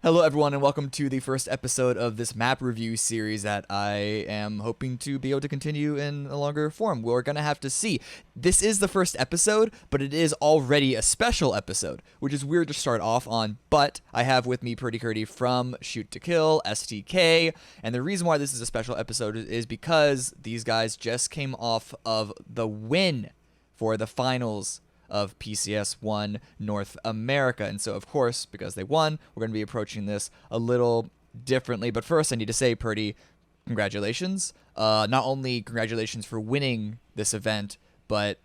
Hello, everyone, and welcome to the first episode of this map review series that I am hoping to be able to continue in a longer form. We're going to have to see. This is the first episode, but it is already a special episode, which is weird to start off on. But I have with me PurdyKurty from Shoot to Kill, STK, and the reason why this is a special episode is because these guys just came off of the win for the finals of PCS1 North America. And so, of course, because they won, we're going to be approaching this a little differently. But first, I need to say, Purdy, congratulations. Not only congratulations for winning this event, but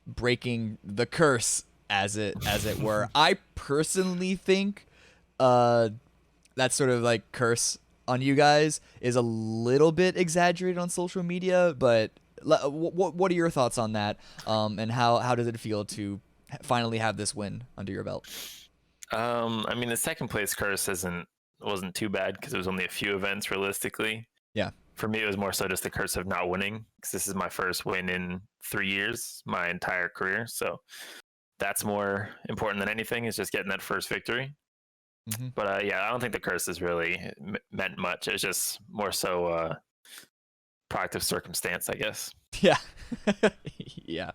breaking the curse, as it were. I personally think that sort of like curse on you guys is a little bit exaggerated on social media, but what are your thoughts on that, and how does it feel to finally have this win under your belt? I mean, the second place curse wasn't too bad because it was only a few events realistically. Yeah. For me, it was more so just the curse of not winning because this is my first win in 3 years, my entire career. So that's more important than anything, is just getting that first victory. Mm-hmm. But yeah, I don't think the curse has really meant much. It's just more so product of circumstance, I guess. Yeah. Yeah.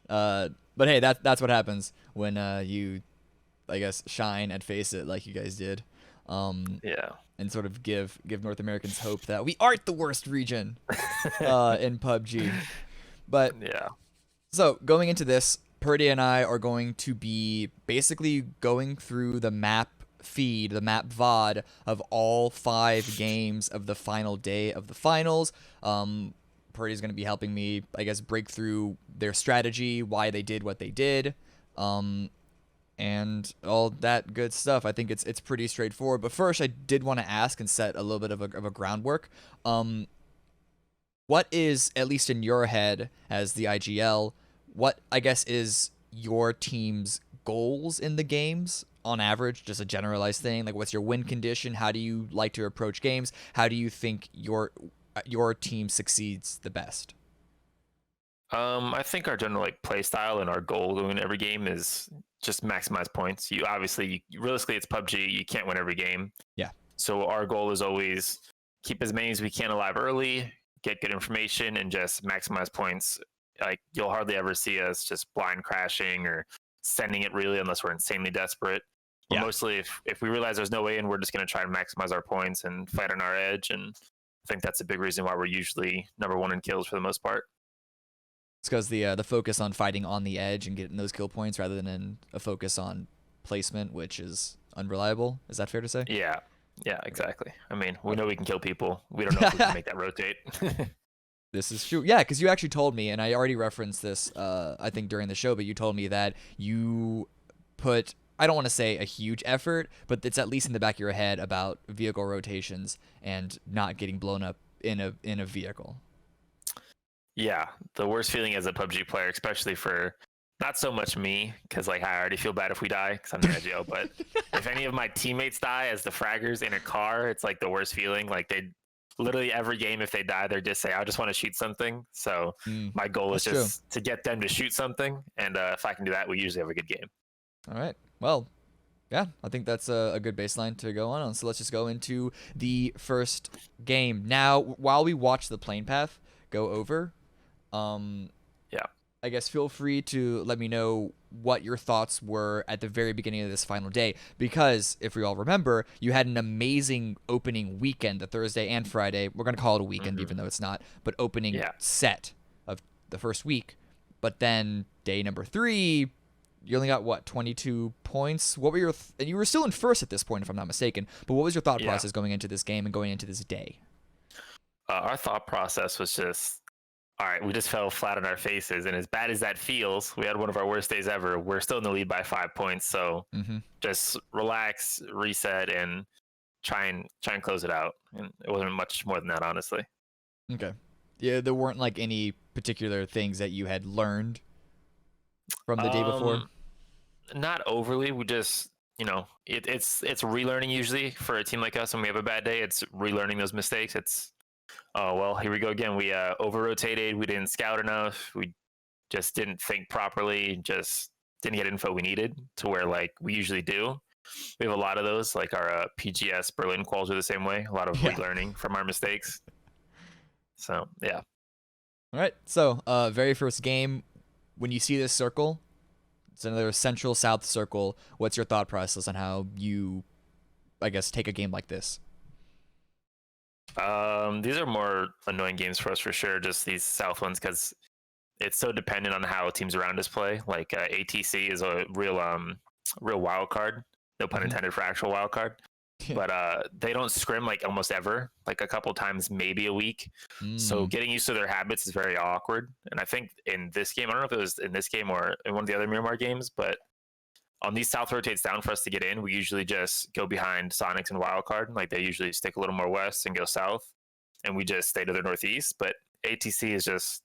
But hey, that's what happens when you, I guess, shine and face it like you guys did. Yeah. And sort of give North Americans hope that we aren't the worst region in PUBG. But yeah. So going into this, Purdy and I are going to be basically going through the map feed, the map VOD of all 5 games of the final day of the finals. Purdy's going to be helping me, I guess, break through their strategy, why they did what they did, and all that good stuff. I think it's pretty straightforward. But first, I did want to ask and set a little bit of a groundwork. What is, at least in your head as the IGL, what I guess is your team's goals in the games on average? Just a generalized thing, like what's your win condition? How do you like to approach games? How do you think your team succeeds the best? I think our general play style and our goal going every game is just maximize points. Realistically, it's PUBG. You can't win every game. Yeah. So our goal is always keep as many as we can alive early, get good information, and just maximize points. Like, you'll hardly ever see us just blind crashing or sending it really unless we're insanely desperate. But mostly if we realize there's no way in, we're just going to try and maximize our points and fight on our edge. And I think that's a big reason why we're usually number 1 in kills for the most part. It's because the focus on fighting on the edge and getting those kill points rather than a focus on placement, which is unreliable. Is that fair to say? Yeah, exactly. I mean, we know we can kill people. We don't know if we can make that rotate. This is true. Yeah, because you actually told me, and I already referenced this, I think, during the show, but you told me that you put, I don't want to say a huge effort, but it's at least in the back of your head about vehicle rotations and not getting blown up in a vehicle. Yeah, the worst feeling as a PUBG player, especially for not so much me, because I already feel bad if we die because I'm the IGL, but if any of my teammates die as the fraggers in a car, it's like the worst feeling. Like, they literally every game, if they die, they're just say, I just want to shoot something. So my goal is just to get them to shoot something, and if I can do that, we usually have a good game. All right. Well, yeah, I think that's a good baseline to go on. So let's just go into the first game. Now, while we watch the plane path go over, I guess feel free to let me know what your thoughts were at the very beginning of this final day, because if we all remember, you had an amazing opening weekend, the Thursday and Friday. We're going to call it a weekend, even though it's not, but opening set of the first week. But then day number 3, you only got, what, 22 points? What were your and you were still in first at this point, if I'm not mistaken, but what was your thought process going into this game and going into this day? Our thought process was just, all right, we just fell flat on our faces, and as bad as that feels, we had one of our worst days ever. We're still in the lead by 5 points, so just relax, reset, and try and close it out. And it wasn't much more than that, honestly. Okay. Yeah, there weren't like any particular things that you had learned from the day before? Not overly. We just, it's relearning usually for a team like us when we have a bad day. It's relearning those mistakes. It's, oh, well, here we go again. We over-rotated. We didn't scout enough. We just didn't think properly. Just didn't get info we needed to where, we usually do. we have a lot of those. Like our PGS Berlin quals are the same way. A lot of relearning from our mistakes. So yeah. All right. So very first game, when you see this circle, it's another central south circle. What's your thought process on how you, I guess, take a game like this? These are more annoying games for us for sure. Just these south ones because it's so dependent on how teams around us play. Like ATC is a real wild card. No pun intended for actual wild card. But they don't scrim like almost ever, like a couple times, maybe a week. So getting used to their habits is very awkward. And I think in this game, I don't know if it was in this game or in one of the other Miramar games, but on these south rotates down for us to get in, we usually just go behind Sonics and Wildcard. Like they usually stick a little more west and go south, and we just stay to the northeast. But ATC is just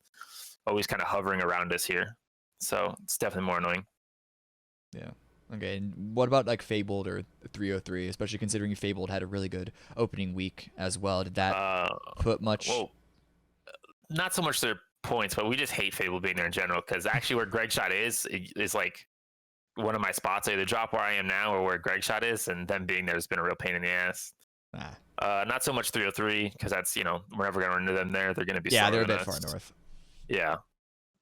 always kind of hovering around us here. So it's definitely more annoying. Yeah. Okay, and what about like Fabled or 303, especially considering Fabled had a really good opening week as well? Did that put much? Well, not so much their points, but we just hate Fabled being there in general because actually where Greg Shot is like one of my spots, either drop where I am now or where Greg Shot is, and them being there has been a real pain in the ass. Not so much 303 because that's, we're never going to run into them there. They're going to be they're a bit far north. Yeah,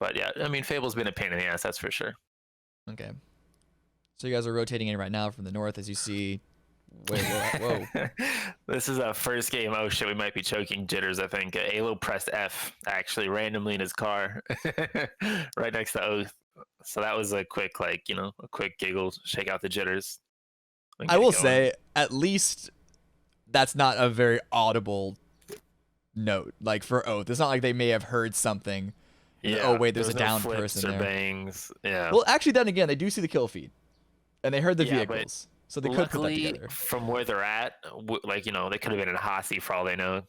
but yeah, I mean Fable's been a pain in the ass, that's for sure. Okay. So you guys are rotating in right now from the north as you see. Wait, whoa. This is a first game. Oh shit, we might be choking jitters. I think Alo pressed F actually randomly in his car, right next to Oath. So that was a quick, a quick giggle, shake out the jitters. I will say, at least that's not a very audible note. Like for Oath, it's not like they may have heard something. Yeah. Oh wait, there's a no downed flips person or there. Bangs. Yeah. Well, actually, then again, they do see the kill feed, and they heard the vehicles, so they could put that together. From where they're at, they could have been in Hasi for all they know.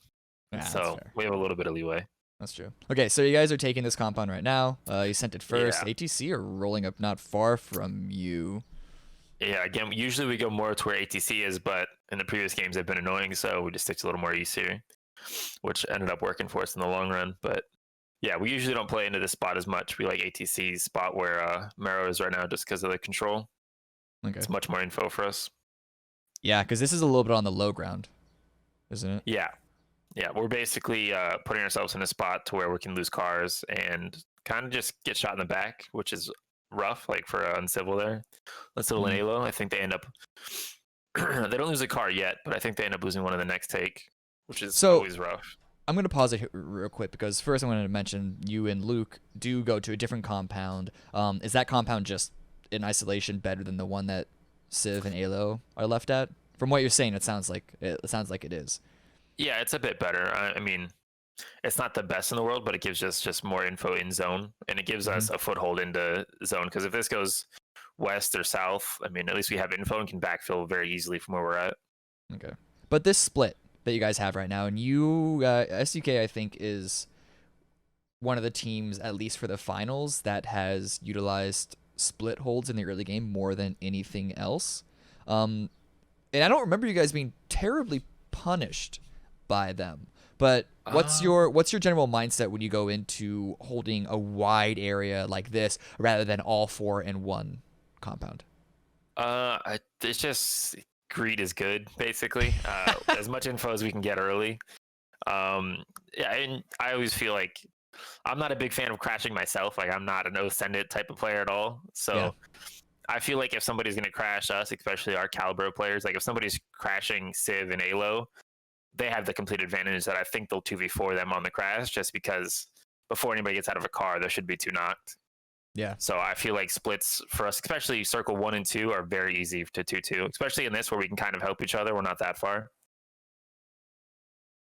Yeah, so we have a little bit of leeway. That's true. Okay, so you guys are taking this compound right now. You sent it first. Yeah. ATC are rolling up not far from you. Yeah, again, usually we go more to where ATC is, but in the previous games they've been annoying, so we just stick to a little more east here, which ended up working for us in the long run. But yeah, we usually don't play into this spot as much. We like ATC's spot where Mero is right now just because of the control. Okay. It's much more info for us. Yeah, because this is a little bit on the low ground, isn't it? Yeah. Yeah, we're basically putting ourselves in a spot to where we can lose cars and kind of just get shot in the back, which is rough, like for Uncivil there. Uncivil and Alo, I think they end up... they don't lose a car yet, but I think they end up losing one in the next take, which is always rough. I'm going to pause it real quick because first I wanted to mention you and Luke do go to a different compound. Is that compound just in isolation better than the one that Civ and Alo are left at? From what you're saying, it sounds like it is. Yeah, it's a bit better. I mean, it's not the best in the world, but it gives us just more info in zone, and it gives us a foothold into zone. Because if this goes west or south, I mean, at least we have info and can backfill very easily from where we're at. Okay. But this split that you guys have right now, and you, STK, I think, is one of the teams, at least for the finals, that has utilized split holds in the early game more than anything else. And I don't remember you guys being terribly punished by them. But what's your general mindset when you go into holding a wide area like this rather than all four in one compound? It's just greed is good, basically. As much info as we can get early. Yeah, and I always feel like I'm not a big fan of crashing myself. Like I'm not a no send it type of player at all. So I feel like if somebody's gonna crash us, especially our Calibro players, like if somebody's crashing Civ and Alo, they have the complete advantage that I think they'll 2v4 them on the crash just because before anybody gets out of a car, there should be 2 knocked. Yeah. So I feel like splits for us, especially circle 1 and 2, are very easy to 2-2, especially in this where we can kind of help each other. We're not that far.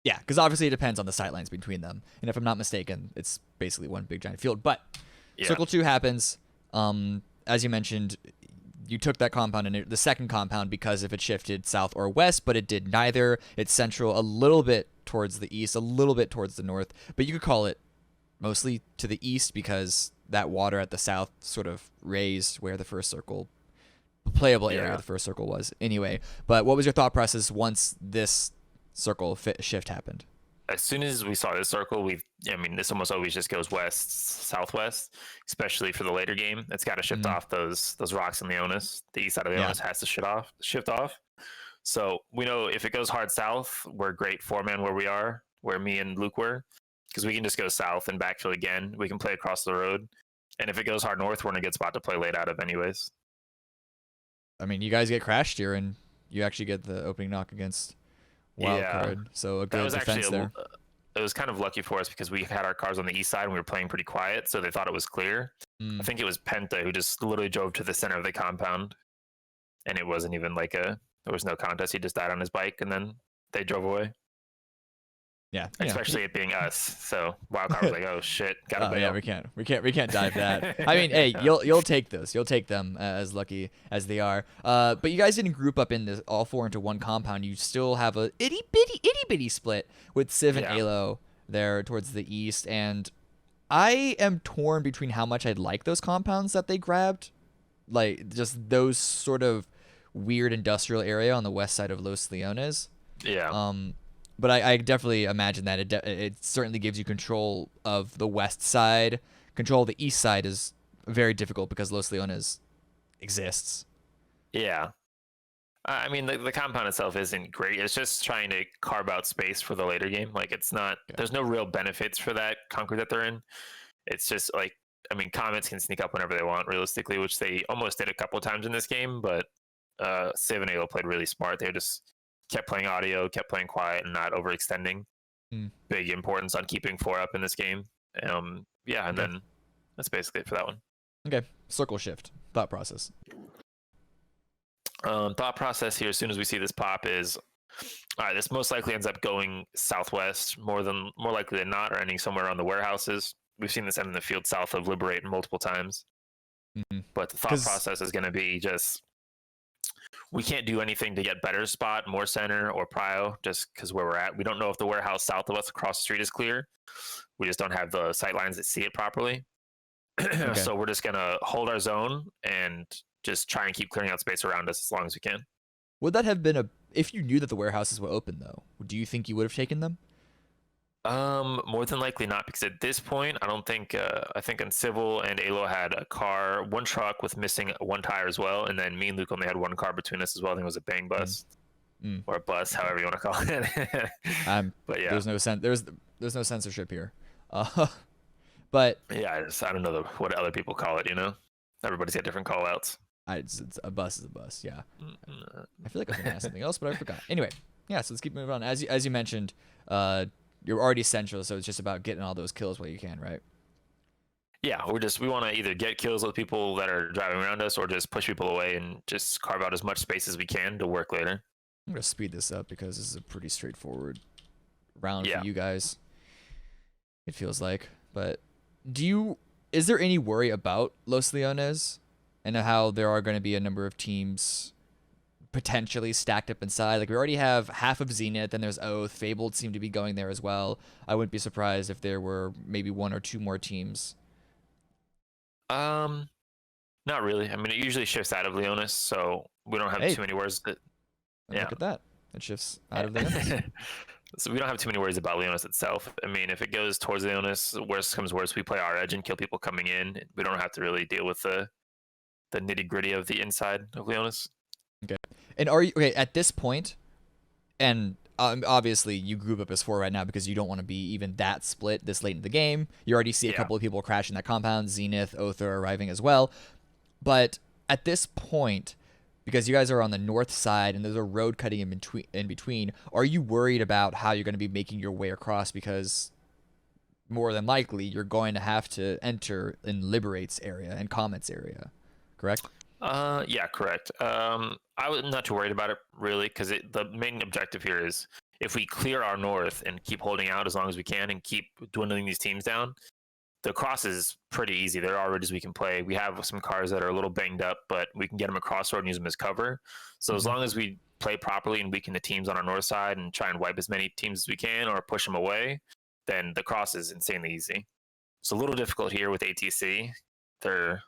Yeah, because obviously it depends on the sightlines between them. And if I'm not mistaken, it's basically one big giant field. But circle 2 happens. As you mentioned, you took that compound and the second compound because if it shifted south or west, but it did neither. It's central, a little bit towards the east, a little bit towards the north, but you could call it mostly to the east because that water at the south sort of raised where the first circle, the playable area of the first circle was anyway. But what was your thought process once this circle shift happened? as soon as we saw this circle, I mean, this almost always just goes west, southwest, especially for the later game. It's got to shift Mm, off those rocks in Leonis. The east side of yeah. Leonis has to shift off. So we know if it goes hard south, we're great 4-man where we are, where me and Luke were, because we can just go south and backfill again. We can play across the road. And if it goes hard north, we're in a good spot to play late out of anyways. I mean, you guys get crashed here, and you actually get the opening knock against Yeah, Wildcard. So a that good was actually defense there. it was kind of lucky for us because we had our cars on the east side and we were playing pretty quiet, so they thought it was clear. I Mm. think it was Penta who just literally drove to the center of the compound, and it wasn't even like there was no contest. He just died on his bike, and then they drove away. Yeah. Especially it being us, so Wildcard was like, "Oh shit, gotta bail." Yeah, we can't dive that. I mean, hey, you'll take this. You'll take them as lucky as they are. But you guys didn't group up in this all four into one compound. You still have a itty bitty split with Civ and Yeah. Alo there towards the east, and I am torn between how much I'd like those compounds that they grabbed, like just those sort of weird industrial area on the west side of Los Leones. Yeah. But I definitely imagine that it certainly gives you control of the west side. Control of the east side is very difficult because Los Leones exists. Yeah. I mean, the compound itself isn't great. It's just trying to carve out space for the later game. Like, it's not, Okay. there's no real benefits for that concrete that they're in. It's just like, I mean, Comets can sneak up whenever they want, realistically, which they almost did a couple of times in this game, but Civ and Alo played really smart. They just kept playing audio, kept playing quiet, and not overextending. Hmm. Big importance on keeping 4 up in this game. Yeah, and Okay. then that's basically it for that one. Okay, circle shift thought process. Thought process here as soon as we see this pop is, all right, this most likely ends up going southwest more likely than not, or ending somewhere on the warehouses. We've seen this end in the field south of Liberate multiple times. Mm-hmm. But the thought process is going to be just, we can't do anything to get better spot, more center, or prio, just because where we're at. We don't know if the warehouse south of us across the street is clear. We just don't have the sight lines that see it properly. Okay. So we're just going to hold our zone and just try and keep clearing out space around us as long as we can. Would that have been if you knew that the warehouses were open though? Do you think you would have taken them? More than likely not, because at this point, I don't think. I think in Civil and Alo had a car, one truck with missing one tire as well, and then me and Luke only had one car between us as well. I think it was a bang bus or a bus, however you want to call it. But yeah, there's no censorship here. But yeah, I don't know what other people call it. You know, everybody's got different call outs. it's a bus is a bus. Yeah. I feel like I was gonna ask something else, but I forgot. Anyway, yeah. So let's keep moving on. As you mentioned, you're already central, so it's just about getting all those kills while you can, right? Yeah, we want to either get kills with people that are driving around us, or just push people away and just carve out as much space as we can to work later. I'm gonna speed this up because this is a pretty straightforward round Yeah. for you guys. It feels like, but is there any worry about Los Leones and how there are going to be a number of teams potentially stacked up inside? Like we already have half of Zenith, and there's Oath. Fabled seem to be going there as well. I wouldn't be surprised if there were maybe one or two more teams. Not really. I mean, it usually shifts out of Leonis, so we don't have too many worries. Look at that. It shifts out of Leonis. So we don't have too many worries about Leonis itself. I mean, if it goes towards Leonis, worst comes worst, we play our edge and kill people coming in. We don't have to really deal with the nitty gritty of the inside of Leonis. Okay. And are you okay at this point? And obviously, you group up as 4 right now because you don't want to be even that split this late in the game. You already see a couple of people crashing that compound. Zenith, Oath are arriving as well. But at this point, because you guys are on the north side and there's a road cutting in between, are you worried about how you're going to be making your way across? Because more than likely, you're going to have to enter in Liberate's area and Comet's area, correct? Yeah, correct. I'm not too worried about it really, because the main objective here is if we clear our north and keep holding out as long as we can and keep dwindling these teams down, the cross is pretty easy. There are roads we can play. We have some cars that are a little banged up, but we can get them across the road and use them as cover. So as long as we play properly and weaken the teams on our north side and try and wipe as many teams as we can or push them away, then the cross is insanely easy. It's a little difficult here with ATC. They're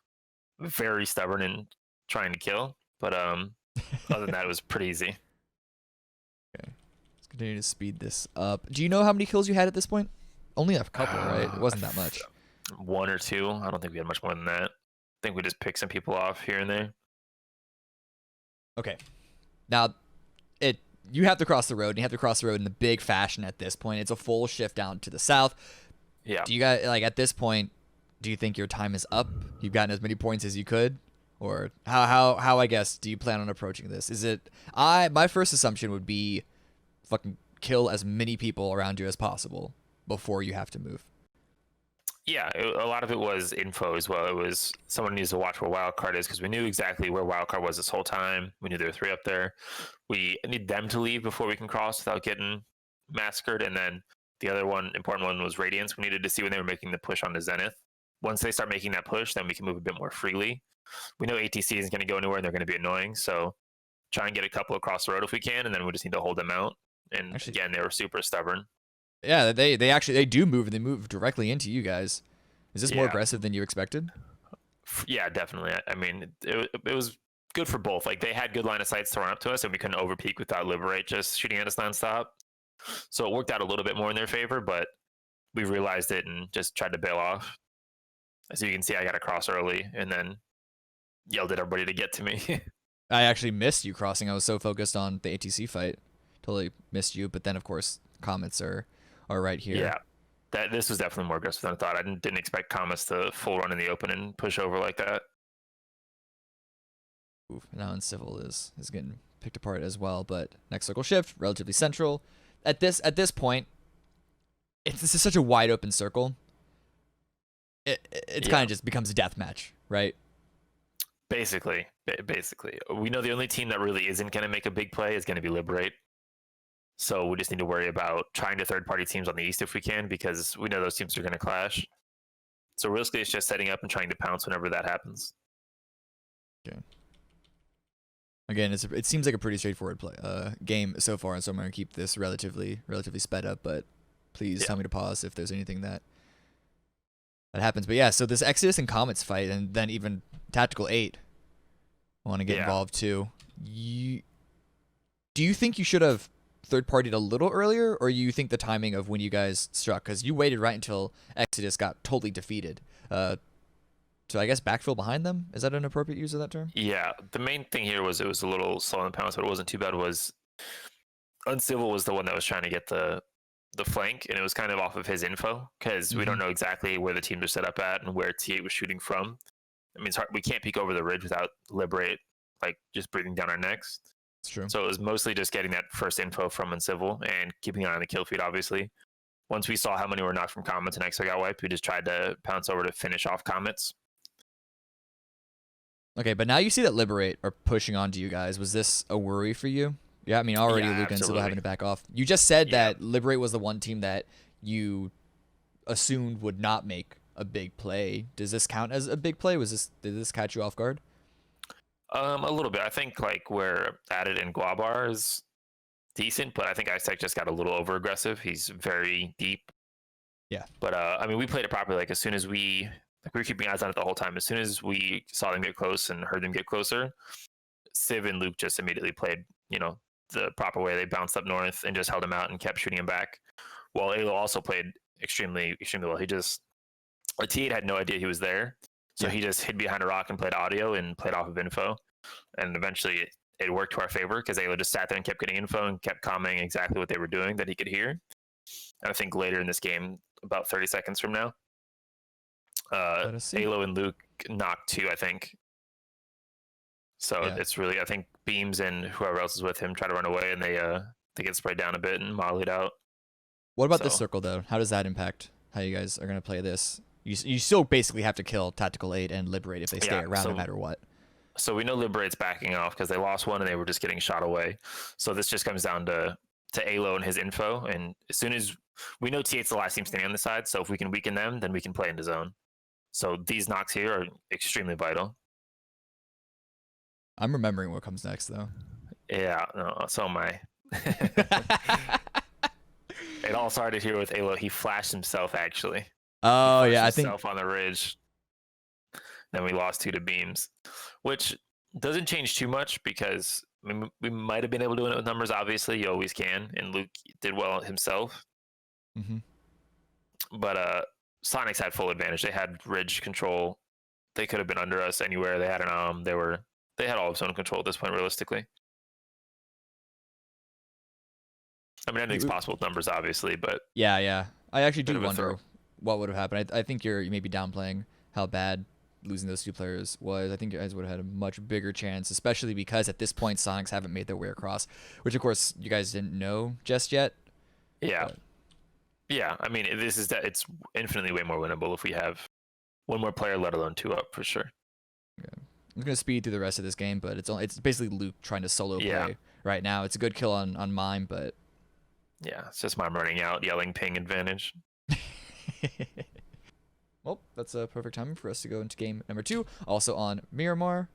very stubborn and trying to kill, but other than that, it was pretty easy. Okay, let's Continue to speed this up. Do you know how many kills you had at this point? Only a couple, right? It wasn't that much. 1 or 2. I don't think we had much more than that. I think we just picked some people off here and there. Okay. Now, you have to cross the road, and you have to cross the road in the big fashion at this point. It's a full shift down to the south. Yeah. Do you guys, like, at this point, do you think your time is up? You've gotten as many points as you could? Or how I guess, do you plan on approaching this? Is it, my first assumption would be fucking kill as many people around you as possible before you have to move. Yeah, a lot of it was info as well. It was someone needs to watch where wildcard is because we knew exactly where wildcard was this whole time. We knew there were 3 up there. We need them to leave before we can cross without getting massacred. And then the other one, important one, was Radiance. We needed to see when they were making the push on the Zenith. Once they start making that push, then we can move a bit more freely. We know ATC isn't going to go anywhere and they're going to be annoying. So try and get a couple across the road if we can, and then we just need to hold them out. And actually, again, they were super stubborn. Yeah, they do move, and they move directly into you guys. Is this more aggressive than you expected? Yeah, definitely. I mean, it was good for both. Like, they had good line of sights to run up to us, and we couldn't overpeak without Liberate just shooting at us nonstop. So it worked out a little bit more in their favor, but we realized it and just tried to bail off. As you can see, I got across early and then yelled at everybody to get to me. I actually missed you crossing. I was so focused on the ATC fight. Totally missed you, but then, of course, Comets are right here. Yeah, this was definitely more aggressive than I thought. I didn't expect Comets to full run in the open and push over like that. Oof, now Uncivil is getting picked apart as well, but next circle shift, relatively central. At this point, this is such a wide open circle. It kind of just becomes a death match, right? Basically, we know the only team that really isn't going to make a big play is going to be Liberate. So we just need to worry about trying to third-party teams on the east if we can, because we know those teams are going to clash. So realistically, it's just setting up and trying to pounce whenever that happens. Okay. Again, it seems like a pretty straightforward game so far, and so I'm going to keep this relatively sped up. But please tell me to pause if there's anything that happens. But yeah, so this Exodus and Comets fight, and then even Tactical 8 want to get involved too. Do you think you should have third-partied a little earlier, or you think the timing of when you guys struck, because you waited right until Exodus got totally defeated, so I guess backfill behind them? Is that an appropriate use of that term? Yeah, the main thing here was it was a little slow on the pounce, but it wasn't too bad. Was Uncivil was the one that was trying to get the flank, and it was kind of off of his info, because we don't know exactly where the teams are set up at and where T8 was shooting from. I mean, it's hard. We can't peek over the ridge without Liberate, like, just breathing down our necks. It's true. So it was mostly just getting that first info from Uncivil and keeping an eye on the kill feed, obviously. Once we saw how many were knocked from Comets and Exo got wiped, we just tried to pounce over to finish off Comets. Okay, but now you see that Liberate are pushing onto you guys. Was this a worry for you? Yeah, I mean, already Luke and Uncivil having to back off. You just said that Liberate was the one team that you assumed would not make a big play. Does this count as a big play? Did this catch you off guard? A little bit. I think like where Added and Guabar is decent, but I think Isaac just got a little over aggressive. He's very deep. Yeah. But I mean, we played it properly. Like, as soon as we were keeping eyes on it the whole time. As soon as we saw them get close and heard them get closer, Civ and Luke just immediately played, the proper way. They bounced up north and just held him out and kept shooting him back. While Alo also played extremely, extremely well. T8 had no idea he was there. So he just hid behind a rock and played audio and played off of info. And eventually it worked to our favor, because Alo just sat there and kept getting info and kept commenting exactly what they were doing that he could hear. And I think later in this game, about 30 seconds from now, Alo and Luke knocked 2, I think. So it's really, I think Beams and whoever else is with him try to run away, and they get sprayed down a bit and mollied out. What about this circle, though? How does that impact how you guys are going to play this? You still basically have to kill Tactical 8 and Liberate if they stay around no matter what. So we know Liberate's backing off because they lost one and they were just getting shot away. So this just comes down to Alo and his info. And as soon as we know T8's the last team standing on the side, so if we can weaken them, then we can play into zone. So these knocks here are extremely vital. I'm remembering what comes next, though. Yeah, no, so am I. It all started here with Alo. He flashed himself, actually. Oh, yeah, I think himself on the ridge. Then we lost 2 to Beams, which doesn't change too much because I mean, we might have been able to win it with numbers. Obviously, you always can, and Luke did well himself. Mm-hmm. But Sonics had full advantage. They had ridge control. They could have been under us anywhere. They had an they had all of zone control at this point, realistically. I mean, anything's possible with numbers, obviously, but Yeah. I actually do wonder throw. what would have happened. I think you're maybe downplaying how bad losing those two players was. I think you guys would have had a much bigger chance, especially because at this point Sonics haven't made their way across, which of course you guys didn't know just yet. Yeah. But Yeah. I mean, it's infinitely way more winnable if we have one more player, let alone two up for sure. okay. I'm gonna speed through the rest of this game, but it's basically Luke trying to solo play right now. It's a good kill on mine, but yeah, it's just mine running out, yelling ping advantage. Well, that's a perfect time for us to go into game number 2, also on Miramar.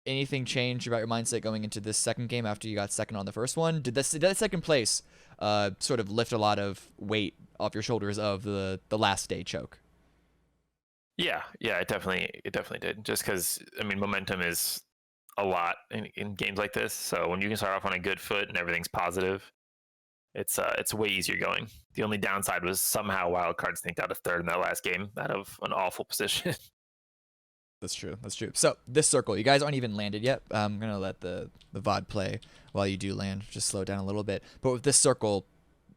Anything change about your mindset going into this second game after you got second on the first one? Did that second place sort of lift a lot of weight off your shoulders of the last day choke? Yeah, it definitely did. Just because, I mean, momentum is a lot in games like this. So when you can start off on a good foot and everything's positive, it's way easier going. The only downside was somehow Wildcard sneaked out a third in that last game out of an awful position. That's true. So this circle, you guys aren't even landed yet. I'm gonna let the VOD play while you do land. Just slow down a little bit. But with this circle,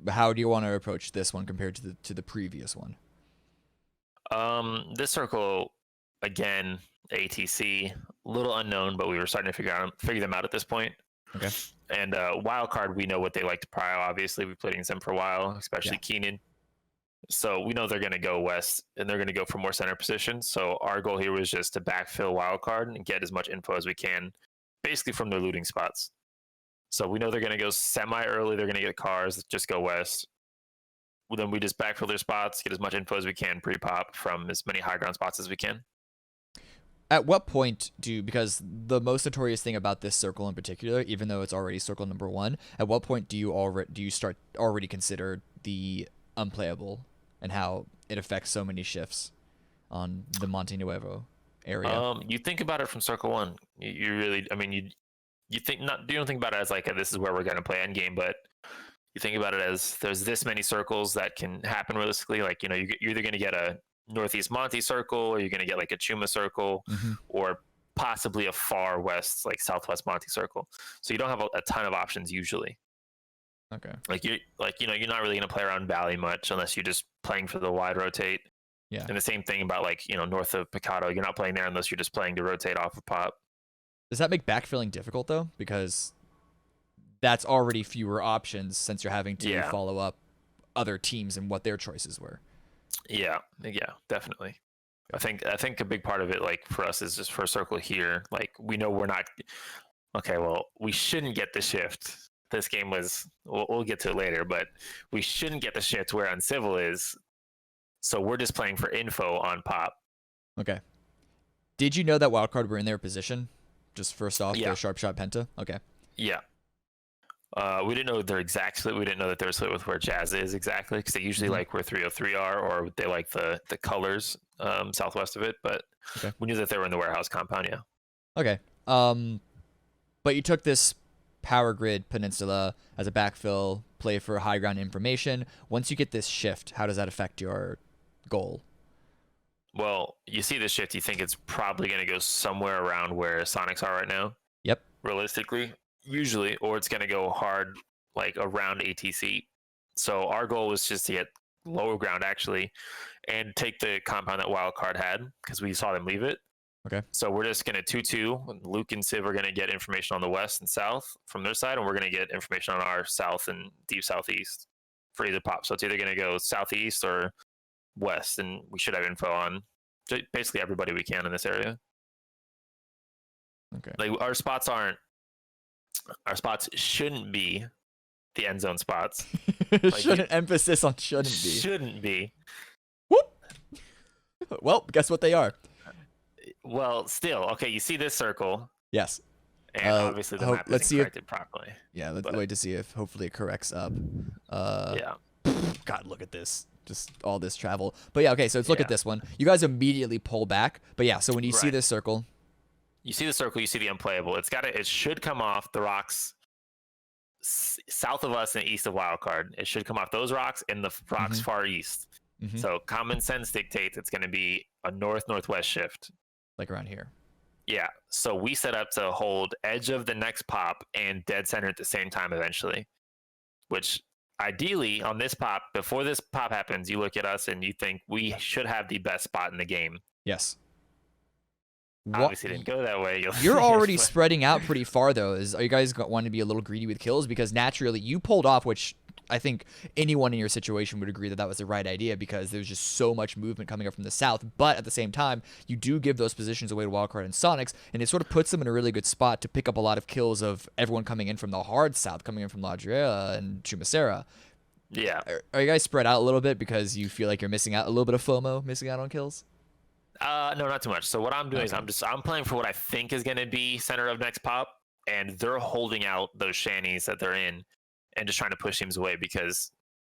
how do you want to approach this one compared to the previous one? This circle, again, ATC, little unknown, but we were starting to figure them out at this point. Okay. And Wildcard, we know what they like to prio. Obviously, we've played against them for a while, especially Keenan. So we know they're going to go west, and they're going to go for more center positions. So our goal here was just to backfill Wildcard and get as much info as we can, basically from their looting spots. So we know they're going to go semi-early. They're going to get cars, just go west. Well, then we just backfill their spots, get as much info as we can pre-pop from as many high ground spots as we can. At what point because the most notorious thing about this circle in particular, even though it's already circle number 1, at what point do you start already consider the unplayable and how it affects so many shifts on the Monte Nuevo area? You think about it from circle 1. You really, I mean, you don't think about it as like this is where we're going to play endgame, but you think about it as there's this many circles that can happen realistically. Like, you're either going to get a Northeast Monte circle, or you're going to get like a Chuma circle, or possibly a far west, like Southwest Monte circle. So you don't have a ton of options usually. Okay. You're not really going to play around Valley much unless you're just playing for the wide rotate. Yeah. And the same thing about north of Picado, you're not playing there unless you're just playing to rotate off of pop. Does that make backfilling difficult though? Because that's already fewer options since you're having to follow up other teams and what their choices were. Yeah, definitely. I think a big part of it, like for us, is just for a circle here. Like we know we're not okay. Well, we shouldn't get the shift. This game was. We'll get to it later, but we shouldn't get the shift where Uncivil is. So we're just playing for info on pop. Okay. Did you know that Wildcard were in their position? Just first off, their sharp shot penta. Okay. Yeah. We didn't know their exact split. We didn't know that they were split with where Jazz is exactly, because they usually like where 303 are, or they like the colors southwest of it. But we knew that they were in the warehouse compound. Yeah. Okay. But you took this power grid peninsula as a backfill play for high ground information. Once you get this shift, how does that affect your goal? Well, you see the shift, you think it's probably going to go somewhere around where Sonics are right now. Yep. Realistically. Usually, or it's going to go hard like around ATC. So our goal was just to get lower ground actually and take the compound that Wildcard had, because we saw them leave it. Okay. So we're just going to 2-2. Luke and Civ are going to get information on the west and south from their side, and we're going to get information on our south and deep southeast for either pop. So it's either going to go southeast or west, and we should have info on basically everybody we can in this area. Okay. Like our spots shouldn't be the end zone spots. Emphasis on shouldn't be. Shouldn't be. Whoop. Well, guess what they are. Well, still, okay, you see this circle. Yes. And obviously the map isn't corrected properly. Yeah, let's wait to see if hopefully it corrects up. Yeah. God, look at this. Just all this travel. But yeah, okay, so let's look at this one. You guys immediately pull back. But yeah, so when you see this circle, you see the circle, you see the unplayable. It should come off the rocks south of us and east of wildcard. It should come off those rocks and the rocks far east. So common sense dictates it's going to be a north-northwest shift. Like around here. Yeah. So we set up to hold edge of the next pop and dead center at the same time eventually. Which ideally on this pop, before this pop happens, you look at us and you think we should have the best spot in the game. Yes. Obviously didn't go that way. You're already spreading out pretty far, though. Are you guys want to be a little greedy with kills? Because naturally, you pulled off, which I think anyone in your situation would agree that that was the right idea, because there's just so much movement coming up from the south. But at the same time, you do give those positions away to Wildcard and Sonics, and it sort of puts them in a really good spot to pick up a lot of kills of everyone coming in from the hard south, coming in from La Drea and Chumacera. Yeah. Are you guys spread out a little bit because you feel like you're missing out a little bit of FOMO, missing out on kills? No, not too much. So what I'm doing is I'm playing for what I think is going to be center of next pop, and they're holding out those shanties that they're in and just trying to push teams away, because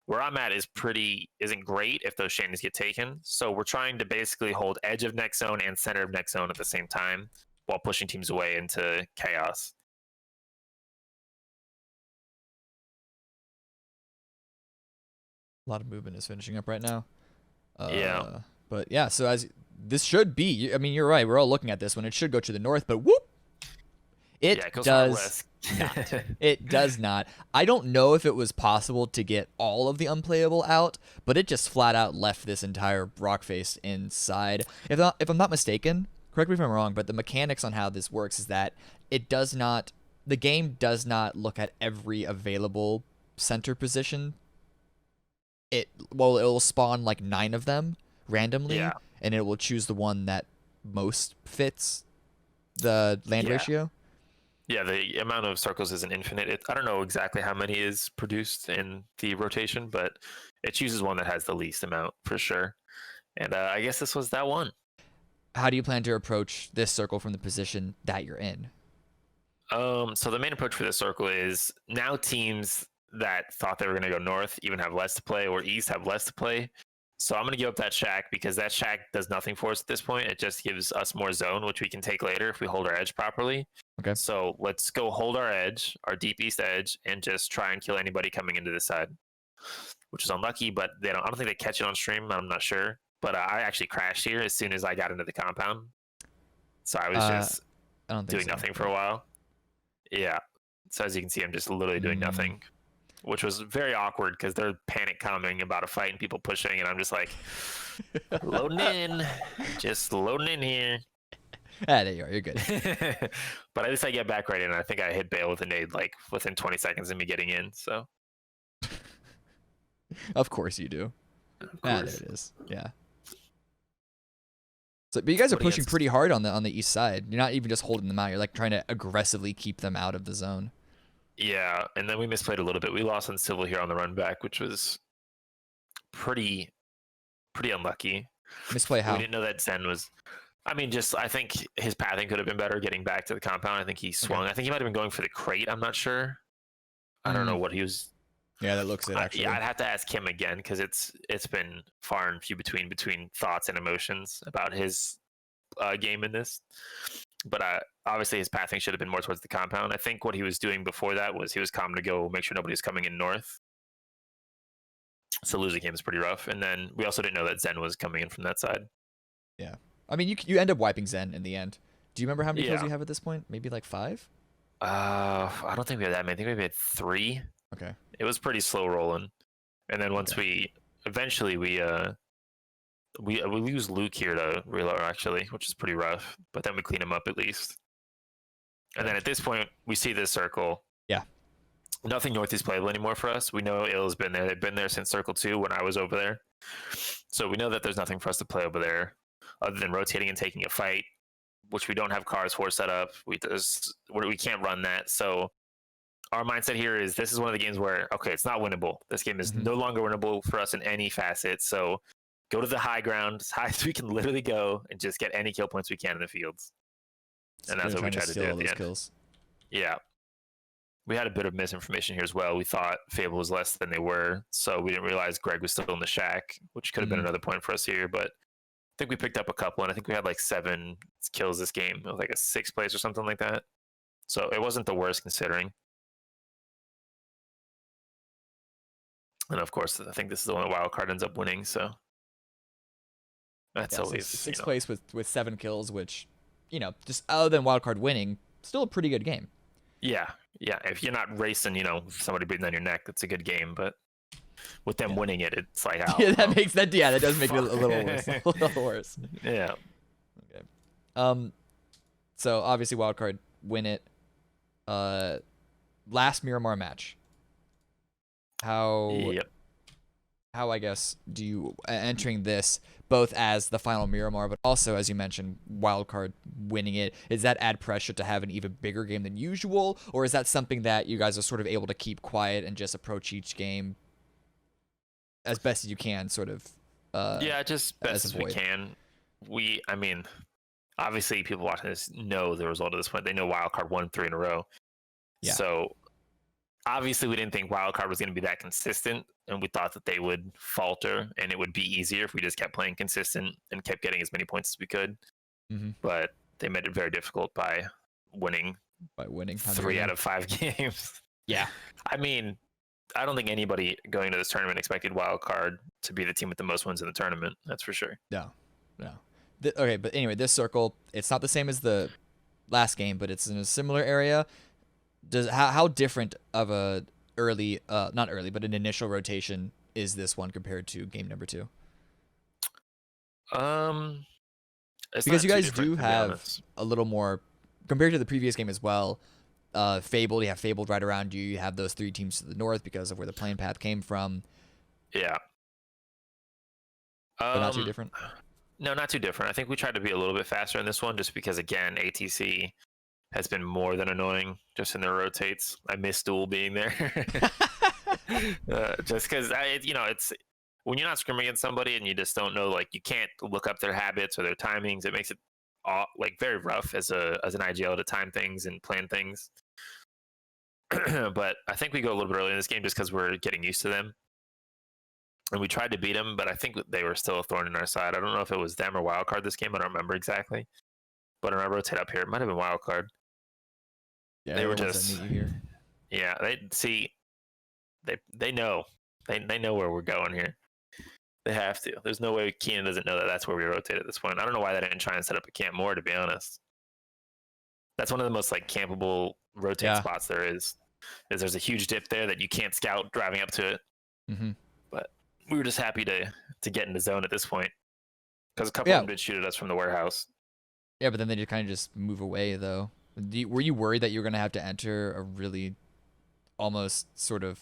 where I'm at isn't great if those shanties get taken. So we're trying to basically hold edge of next zone and center of next zone at the same time while pushing teams away into chaos. A lot of movement is finishing up right now. Yeah. But yeah, so this should be, I mean, you're right. We're all looking at this one. It should go to the north, but whoop. It does not. It does not. I don't know if it was possible to get all of the unplayable out, but it just flat out left this entire rock face inside. If I'm not mistaken, correct me if I'm wrong, but the mechanics on how this works is that the game does not look at every available center position. It'll spawn like 9 of them randomly, and it will choose the one that most fits the land ratio. Yeah, the amount of circles isn't infinite. I don't know exactly how many is produced in the rotation, but it chooses one that has the least amount for sure. And I guess this was that one. How do you plan to approach this circle from the position that you're in? So the main approach for this circle is now teams that thought they were going to go north even have less to play, or east have less to play. So I'm going to give up that shack, because that shack does nothing for us at this point. It just gives us more zone, which we can take later if we hold our edge properly. Okay. So let's go hold our edge, our deep east edge, and just try and kill anybody coming into this side, which is unlucky, but I don't think they catch it on stream. I'm not sure. But I actually crashed here as soon as I got into the compound. So I was just doing nothing for a while. Yeah. So as you can see, I'm just literally doing nothing, which was very awkward because they're panic coming about a fight and people pushing, and I'm just like loading in, just loading in here. There you are. You're good. But at least I get back right in. I think I hit bail with a nade like within 20 seconds of me getting in. So, of course you do. There it is. Yeah. So, but you guys are pushing pretty hard on the east side. You're not even just holding them out. You're like trying to aggressively keep them out of the zone. Yeah, and then we misplayed a little bit. We lost on Civil here on the run back, which was pretty unlucky. Misplay how? We didn't know that Zen was. I mean, I think his pathing could have been better getting back to the compound. I think he swung. Okay. I think he might have been going for the crate. I'm not sure. I don't know what he was. Yeah, that looks it actually. Yeah, I'd have to ask him again, because it's been far and few between thoughts and emotions about his game in this. But obviously his pathing should have been more towards the compound. I think what he was doing before that was he was calm to go make sure nobody's coming in north. So losing him is pretty rough. And then we also didn't know that Zen was coming in from that side. Yeah. I mean, you end up wiping Zen in the end. Do you remember how many kills you have at this point? Maybe like 5? I don't think we had that many. I think we had 3. Okay. It was pretty slow rolling. And then once we lose Luke here to reload, actually, which is pretty rough. But then we clean him up at least. And then at this point, we see this circle. Yeah. Nothing north is playable anymore for us. We know Ill's been there. They've been there since Circle 2 when I was over there. So we know that there's nothing for us to play over there other than rotating and taking a fight, which we don't have cars for set up. We can't run that. So our mindset here is this is one of the games where, okay, it's not winnable. This game is no longer winnable for us in any facet. So go to the high ground, as high as we can literally go, and just get any kill points we can in the fields. And that's what we tried to do at the end. Kills. Yeah. We had a bit of misinformation here as well. We thought Fable was less than they were, so we didn't realize Greg was still in the shack, which could have been another point for us here. But think we picked up a couple, and I think we had like 7 kills this game. It was like a 6th place or something like that. So it wasn't the worst considering. And of course, I think this is the one wild card ends up winning. So that's always sixth place with 7 kills, which, just other than wild card winning, still a pretty good game. Yeah. If you're not racing, somebody breathing on your neck, that's a good game. But with them winning it, it's like, yeah, that makes that. Yeah, that does make it a little worse. A little worse. Yeah. Okay. So obviously wild card win it. Last Miramar match. How I guess do you entering this both as the final Miramar, but also as you mentioned, wildcard winning it? Does that add pressure to have an even bigger game than usual, or is that something that you guys are sort of able to keep quiet and just approach each game as best as you can, sort of? Just best as we can. I mean, obviously people watching this know the result at this point. They know wildcard won 3 in a row. Yeah. So obviously we didn't think wildcard was going to be that consistent, and we thought that they would falter and it would be easier if we just kept playing consistent and kept getting as many points as we could. Mm-hmm. But they made it very difficult by winning 3 out of 5 games. Yeah. I mean, I don't think anybody going to this tournament expected wildcard to be the team with the most wins in the tournament. That's for sure. No. Okay, but anyway, this circle, it's not the same as the last game, but it's in a similar area. How different of a not early, but an initial rotation is this one compared to game number 2? Because you guys do have a little more compared to the previous game as well. Fabled, you have Fabled right around you. You have those 3 teams to the north because of where the playing path came from. Yeah. But not too different? No, not too different. I think we tried to be a little bit faster in this one just because, again, ATC has been more than annoying just in their rotates. I miss Duel being there. Just because, it's when you're not scrimming against somebody and you just don't know, like, you can't look up their habits or their timings. It makes it very rough as an IGL to time things and plan things. But I think we go a little bit early in this game just because we're getting used to them. And we tried to beat them, but I think they were still a thorn in our side. I don't know if it was them or Wildcard this game. I don't remember exactly. But when I rotate up here, it might have been Wildcard. Yeah, they were just here. Yeah, they know. They know where we're going here. They have to. There's no way Keenan doesn't know that that's where we rotate at this point. I don't know why they didn't try and set up a camp more, to be honest. That's one of the most campable rotate spots there is there's a huge dip there that you can't scout driving up to it. Mm-hmm. But we were just happy to get in the zone at this point because a couple of them did shoot at us from the warehouse. Yeah, but then they just kind of just move away, though. Were you worried that you were going to have to enter a really almost sort of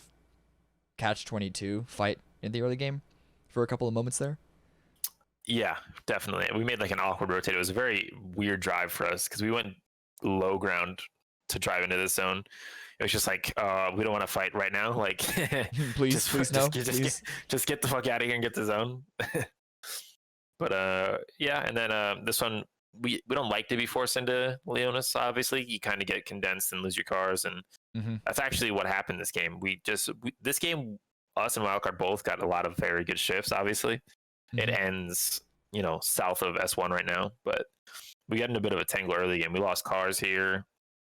catch-22 fight in the early game for a couple of moments there? Yeah, definitely. We made an awkward rotate. It was a very weird drive for us because we went low ground to drive into this zone. It was just we don't want to fight right now. Please just get the fuck out of here and get the zone. But and then this one we don't like to be forced into Leonis. Obviously, you kind of get condensed and lose your cars, and that's actually what happened this game. This game, us and Wildcard both got a lot of very good shifts. Obviously, it ends south of S1 right now, but we got in a bit of a tangle early game. We lost cars here.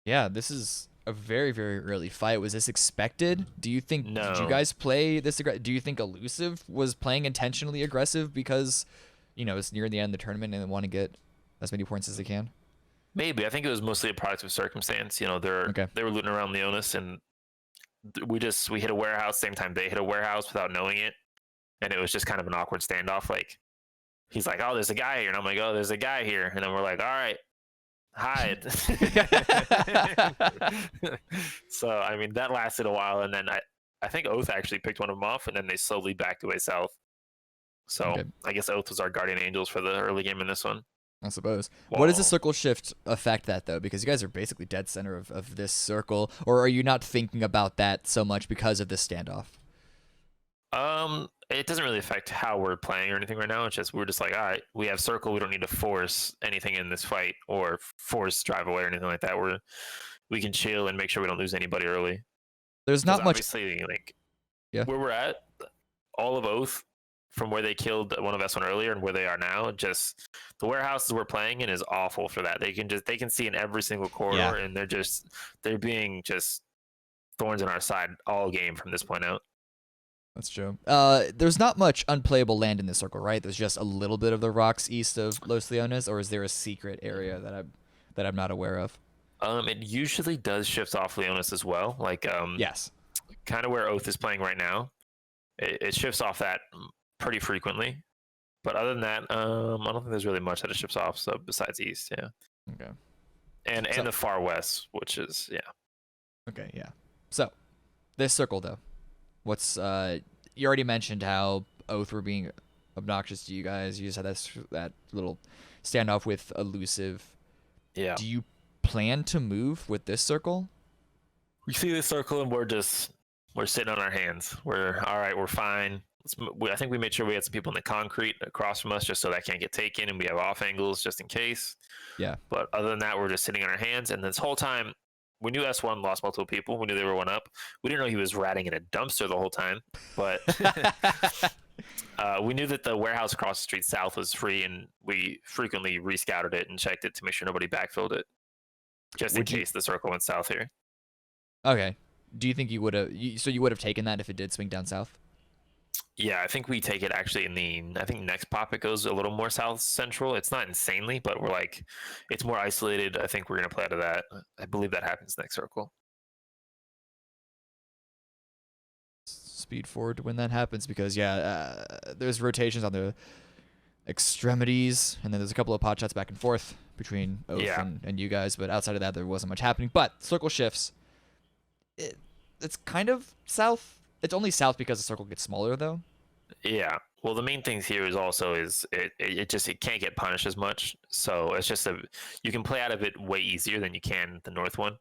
Yeah, this is a very, very early fight. Was this expected? Do you think? No. Did you guys play this? Do you think Elusive was playing intentionally aggressive because it's near the end of the tournament and they want to get as many points as they can? Maybe. I think it was mostly a product of circumstance. They were looting around Leonis, and we hit a warehouse same time they hit a warehouse without knowing it, and it was just kind of an awkward standoff. He's like, "Oh, there's a guy here," and I'm like, "Oh, there's a guy here," and then we're like, "All right, hide." So I mean, that lasted a while, and then I think Oath actually picked one of them off, and then they slowly backed away south. So I guess Oath was our guardian angels for the early game in this one, I suppose. Whoa. What does the circle shift affect that, though? Because you guys are basically dead center of this circle. Or are you not thinking about that so much because of this standoff? It doesn't really affect how we're playing or anything right now. It's just we're just all right, we have circle. We don't need to force anything in this fight or force drive away or anything like that. We can chill and make sure we don't lose anybody early. There's not much. Obviously, where we're at, all of Oath from where they killed one of S1 earlier and where they are now. Just the warehouses we're playing in is awful for that. They can see in every single corridor, and they're being just thorns in our side all game from this point out. That's true. There's not much unplayable land in this circle, right? There's just a little bit of the rocks east of Los Leones, or is there a secret area that I'm not aware of? It usually does shift off Leonis as well. Like Yes. kind of where Oath is playing right now. It shifts off that pretty frequently. But other than that, I don't think there's really much that it ships off. So besides east, yeah. Okay. And So- the far west, which is Okay, yeah. So, this circle though, what's you already mentioned how Oath were being obnoxious to you guys. You just had that little standoff with Elusive. yeah. Do you plan to move with this circle? We see this circle and we're sitting on our hands. We're all right. We're fine. I think we made sure we had some people in the concrete across from us just so that can't get taken, and we have off angles just in case. Yeah. But other than that, we're just sitting on our hands. And this whole time, we knew S1 lost multiple people. We knew they were one up. We didn't know he was ratting in a dumpster the whole time. But we knew that the warehouse across the street south was free, and we frequently rescouted it and checked it to make sure nobody backfilled it, just in case the circle went south here. Okay. Do you think you would have? So you would have taken that if it did swing down south? Yeah, I think we take it actually I think next pop it goes a little more south central. It's not insanely, but we're like, it's more isolated. I think we're going to play out of that. I believe that happens next circle. Speed forward when that happens, because there's rotations on the extremities, and then there's a couple of pot shots back and forth between Oath and you guys, but outside of that there wasn't much happening. But circle shifts. It's kind of south. It's only south because the circle gets smaller though. Yeah. Well, the main things here is it can't get punished as much. So it's just you can play out of it way easier than you can the north one.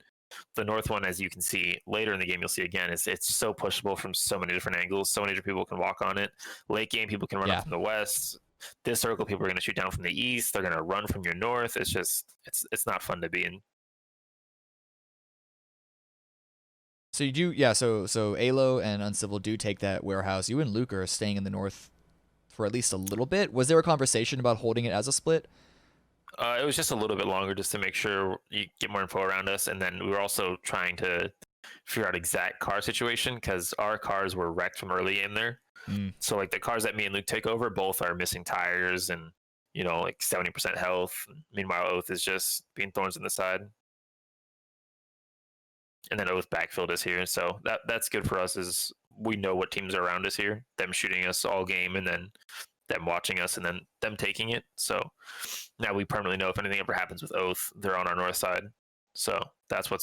The north one, as you can see later in the game, you'll see again, it's so pushable from so many different angles. So many different people can walk on it. Late game, people can run up from the west. This circle, people are going to shoot down from the east. They're going to run from your north. It's just it's not fun to be in. So you do, so Alo and Uncivil do take that warehouse. You and Luke are staying in the north for at least a little bit. Was there a conversation about holding it as a split? It was just a little bit longer just to make sure you get more info around us. And then we were also trying to figure out exact car situation, because our cars were wrecked from early in there. So like the cars that me and Luke take over, both are missing tires and, like 70% health. Meanwhile, Oath is just being thorns in the side. And then Oath backfilled us here. So that's good for us, is we know what teams are around us here, them shooting us all game, and then them watching us, and then them taking it. So now we permanently know if anything ever happens with Oath, they're on our north side. So that's where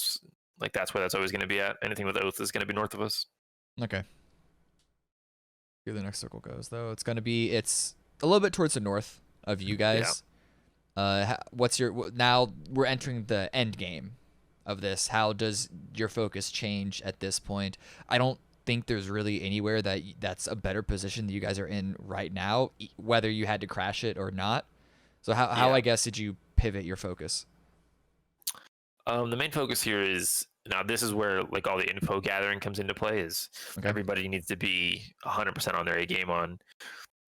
that's always going to be at. Anything with Oath is going to be north of us. Okay. Here the next circle goes, though. It's a little bit towards the north of you guys. Yeah. Now we're entering the end game of this. How does your focus change at this point? I don't think there's really anywhere that's a better position that you guys are in right now, whether you had to crash it or not. So how I guess did you pivot your focus? The main focus here is, now this is where like all the info gathering comes into play, is everybody needs to be 100% on their A game on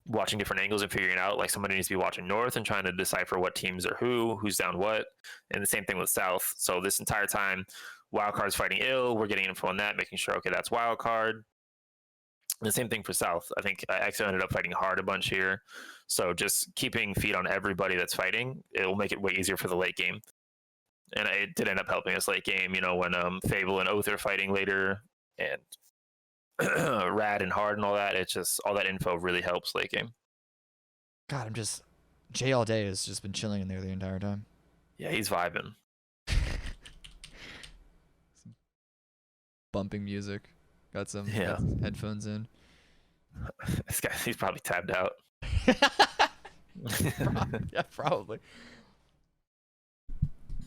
watching different angles and figuring it out. Like somebody needs to be watching north and trying to decipher what teams are who's down what, and the same thing with south. So this entire time, Wildcard's fighting ill, we're getting info on that, making sure, okay, that's Wildcard. And the same thing for south. I think EXO ended up fighting hard a bunch here. So just keeping feet on everybody that's fighting, it will make it way easier for the late game. And it did end up helping us late game, when Fable and Oath are fighting later, and Rad and Hard and all that. It's just all that info really helps late game. God, Jay all day has just been chilling in there the entire time. Yeah, he's vibing. Bumping music. Got some headphones in. This guy, he's probably tabbed out. Yeah, probably.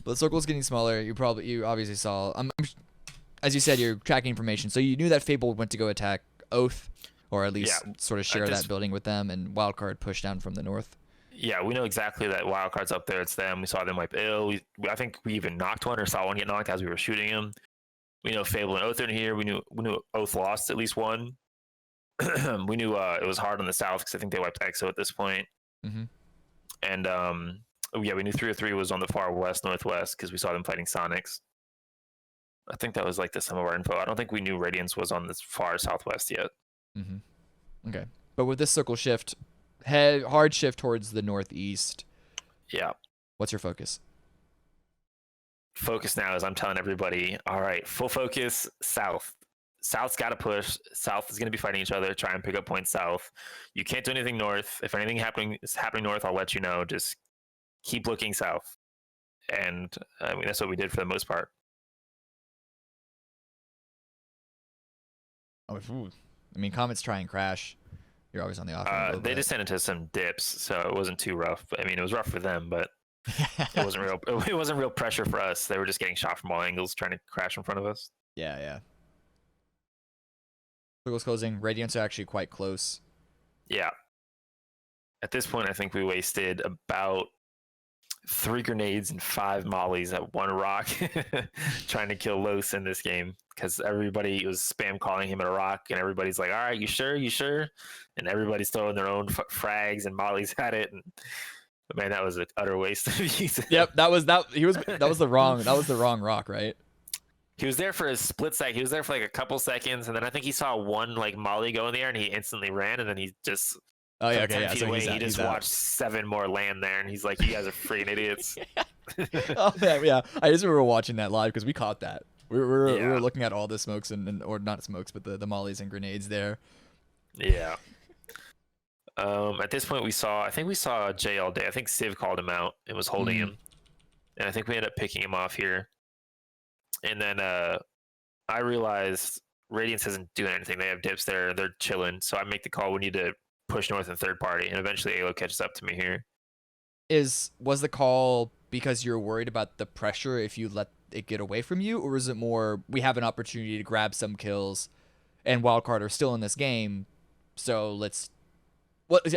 But the circle's getting smaller. You obviously saw. As you said, you're tracking information, so you knew that Fable went to go attack Oath, or at least sort of share that building with them, and Wildcard pushed down from the north. Yeah, we know exactly that Wildcard's up there. It's them. We saw them wipe ill. I think we even knocked one or saw one get knocked as we were shooting him. We know Fable and Oath are in here. We knew Oath lost at least one. we knew it was hard on the south because I think they wiped EXO at this point. Mm-hmm. And yeah, we knew 303 was on the far west northwest because we saw them fighting Sonics. I think that was like the sum of our info. I don't think we knew Radiance was on this far southwest yet. Mm-hmm. Okay, but with this circle shift, hard shift towards the northeast. Yeah. What's your focus? Focus now is I'm telling everybody, all right, full focus south. South's got to push. South is going to be fighting each other. Try and pick up points south. You can't do anything north. If anything is happening north, I'll let you know. Just keep looking south. And I mean, that's what we did for the most part. Oh, I mean, Comets try and crash. You're always on the offense. They descended to some dips, so it wasn't too rough. I mean, it was rough for them, but it wasn't real. It wasn't real pressure for us. They were just getting shot from all angles, trying to crash in front of us. Yeah. Circle's closing. Radiants are actually quite close. Yeah. At this point, I think we wasted about 3 grenades and 5 mollies at 1 rock trying to kill Los in this game because everybody was spam calling him a rock and everybody's like, all right, you sure? And everybody's throwing their own frags and mollies at it. And man, that was an utter waste of use. Yep, that was the wrong rock, right? He was there for a split second. He was there for like a couple seconds, and then I think he saw one like molly go in the air, and he instantly ran, and then he just So he just watched 7 more land there, and he's like, "You guys are freaking idiots." Oh yeah. I just remember watching that live because we caught that. We were looking at all the smokes and or not smokes, but the mollies and grenades there. Yeah. At this point, I think we saw Jay all day. I think Civ called him out and was holding him, and I think we ended up picking him off here. And then I realized Radiance isn't doing anything. They have dips there. They're chilling. So I make the call. We need to push north in third party. And eventually Alo catches up to me here. Was the call because you're worried about the pressure if you let it get away from you? Or is it more we have an opportunity to grab some kills and Wildcard are still in this game? So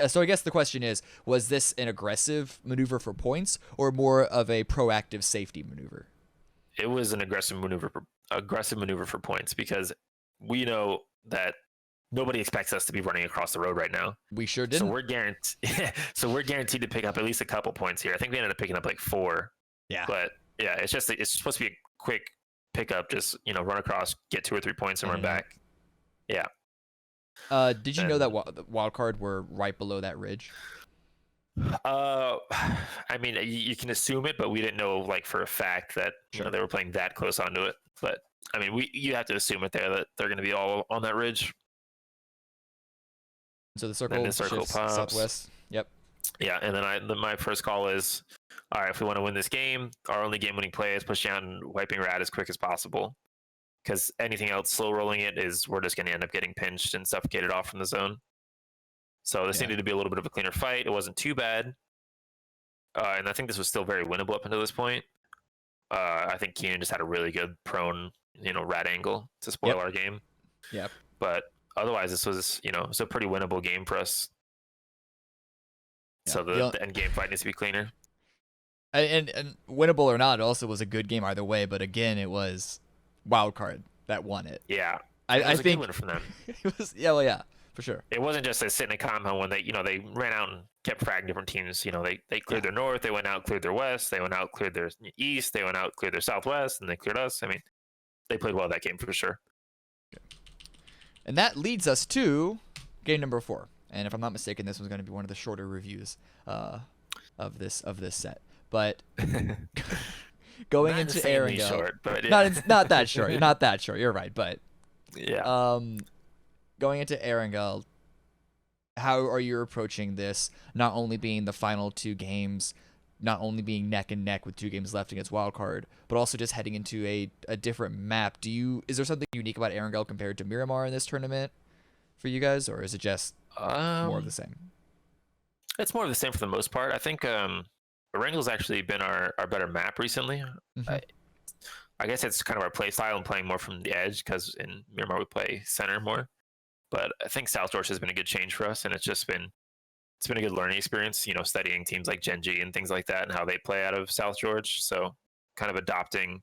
so I guess the question is, was this an aggressive maneuver for points or more of a proactive safety maneuver? It was an aggressive maneuver for points because we know that nobody expects us to be running across the road right now. We sure didn't. So we're guaranteed to pick up at least a couple points here. I think we ended up picking up like 4. Yeah. But yeah, it's supposed to be a quick pickup. Just run across, get 2 or 3 points, and run back. Yeah. Did you know that Wildcard were right below that ridge? I mean, you can assume it, but we didn't know like for a fact that they were playing that close onto it. But I mean, you have to assume it there that they're going to be all on that ridge. So the circle pops southwest. Yep. Yeah, and then my first call is, all right, if we want to win this game, our only game-winning play is pushing out and wiping Rad as quick as possible. Because anything else, slow rolling it, we're just going to end up getting pinched and suffocated off from the zone. So this needed to be a little bit of a cleaner fight. It wasn't too bad. And I think this was still very winnable up until this point. I think Keenan just had a really good prone, rat angle to spoil our game. Yep. But otherwise, this was, it's a pretty winnable game for us. So the end game fight needs to be cleaner. And winnable or not, it also was a good game either way. But again, it was Wildcard that won it. Yeah. I think good win for them. It was yeah. For sure. It wasn't just a sit in a compound when they ran out and kept fragging different teams. They cleared their north, they went out, cleared their west, they went out, cleared their east, they went out, cleared their southwest, and they cleared us. I mean, they played well that game for sure. Okay. And that leads us to game number 4. And if I'm not mistaken, this was going to be one of the shorter reviews of this set. But going into Erangel, short, but yeah. not that short. Not that short. You're right, but yeah. Going into Erangel, how are you approaching this? Not only being the final 2 games, not only being neck and neck with 2 games left against Wildcard, but also just heading into a different map. Is there something unique about Erangel compared to Miramar in this tournament for you guys, or is it just more of the same? It's more of the same for the most part. I think Erangel's actually been our better map recently. Mm-hmm. I guess it's kind of our play style and playing more from the edge because in Miramar we play center more. But I think South George has been a good change for us, and it's been a good learning experience, studying teams like Genji and things like that and how they play out of South George. So kind of adopting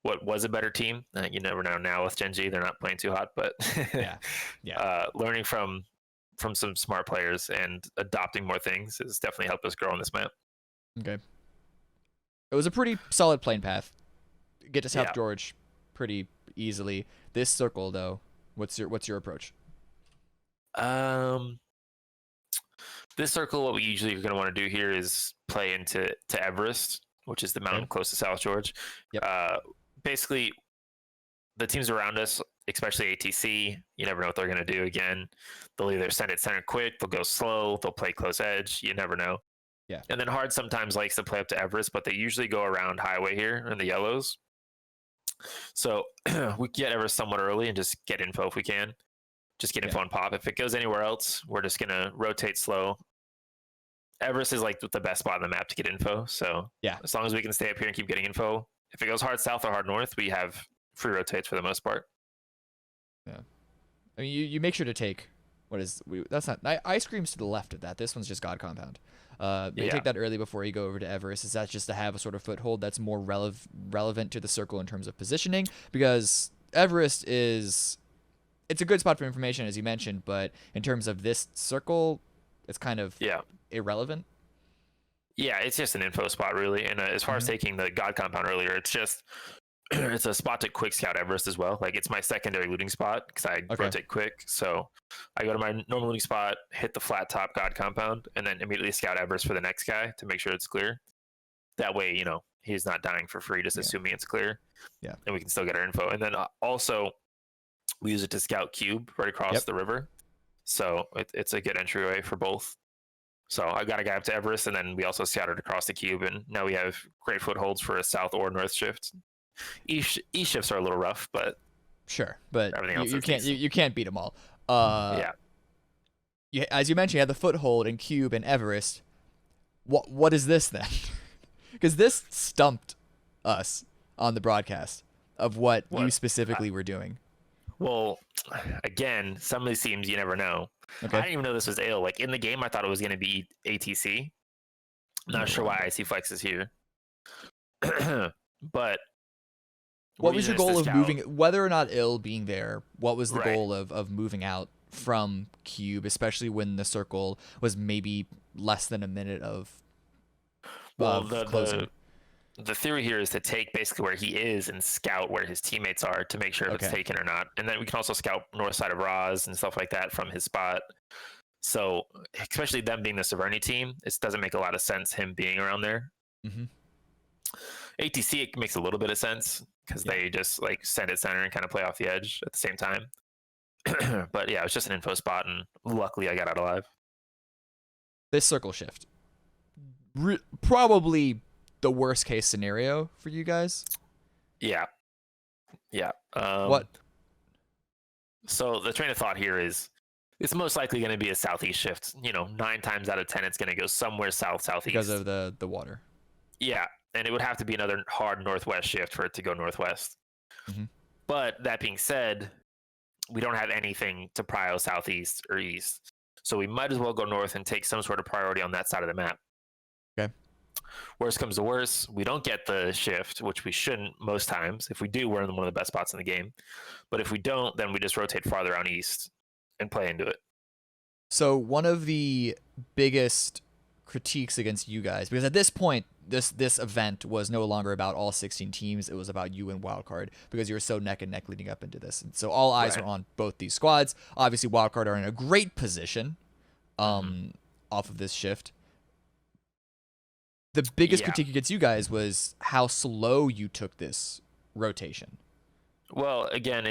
what was a better team. You never know now with Gen G, they're not playing too hot, but yeah. learning from some smart players and adopting more things has definitely helped us grow on this map. Okay. It was a pretty solid plane path. Get to South Yeah. George pretty easily. This circle though, what's your approach? This circle, what we usually are going to want to do here is play into Everest, which is the mountain close to South George. Yep. Basically, the teams around us, especially ATC, you never know what they're going to do. Again, they'll either send it center quick, they'll go slow, they'll play close edge. You never know. Yeah. And then Hard sometimes likes to play up to Everest, but they usually go around highway here in the yellows. So we get Everest somewhat early and just get info if we can. Just get info on pop. If it goes anywhere else, we're just going to rotate slow. Everest is like the best spot on the map to get info. So yeah, as long as we can stay up here and keep getting info. If it goes hard south or hard north, we have free rotates for the most part. Yeah. I mean, you make sure to take that's not ice cream's to the left of that. This one's just God Compound. You take that early before you go over to Everest. Is that just to have a sort of foothold that's more relevant to the circle in terms of positioning? Because Everest it's a good spot for information, as you mentioned, but in terms of this circle, it's kind of irrelevant. Yeah, it's just an info spot, really. And as far as taking the God Compound earlier, it's just it's a spot to quick scout Everest as well. Like, it's my secondary looting spot because I rotate quick. So I go to my normal looting spot, hit the flat top God Compound, and then immediately scout Everest for the next guy to make sure it's clear. That way, you know, he's not dying for free, just assuming it's clear. Yeah. And we can still get our info. And then also, we use it to scout Cube right across the river. So it's a good entryway for both. So I got a guy up to Everest, and then we also scouted across the Cube, and now we have great footholds for a south or north shift. E shifts are a little rough, but sure, but everything else you can't beat them all. As you mentioned, you had the foothold in Cube and Everest. What is this then? Because this stumped us on the broadcast of what you specifically were doing. Well, again, some of these teams you never know. Okay. I didn't even know this was AO. Like, in the game, I thought it was going to be ATC. Not sure why IC Flex is here. But what was your goal of moving, whether or not ill being there, what was the goal of moving out from Cube, especially when the circle was maybe less than a minute of closing? The theory here is to take basically where he is and scout where his teammates are to make sure if it's taken or not. And then we can also scout north side of Roz and stuff like that from his spot. So, especially them being the Severny team, it doesn't make a lot of sense him being around there. ATC, it makes a little bit of sense because they just like send it center and kind of play off the edge at the same time. But yeah, it was just an info spot, and luckily I got out alive. This circle shift, probably the worst case scenario for you guys. Yeah. What? So the train of thought here is it's most likely going to be a southeast shift. 9 times out of 10, it's going to go somewhere southeast because of the water. Yeah, and it would have to be another hard northwest shift for it to go northwest. But that being said, we don't have anything to prio southeast or east, so we might as well go north and take some sort of priority on that side of the map. Okay. Worst comes to worst, we don't get the shift, which we shouldn't most times. If we do, we're in one of the best spots in the game. But if we don't, then we just rotate farther out east and play into it. So one of the biggest critiques against you guys, because at this point, this event was no longer about all 16 teams. It was about you and Wildcard, because you were so neck and neck leading up into this. And so all eyes were on both these squads. Obviously, Wildcard are in a great position off of this shift. The biggest critique against you guys was how slow you took this rotation. Well, again,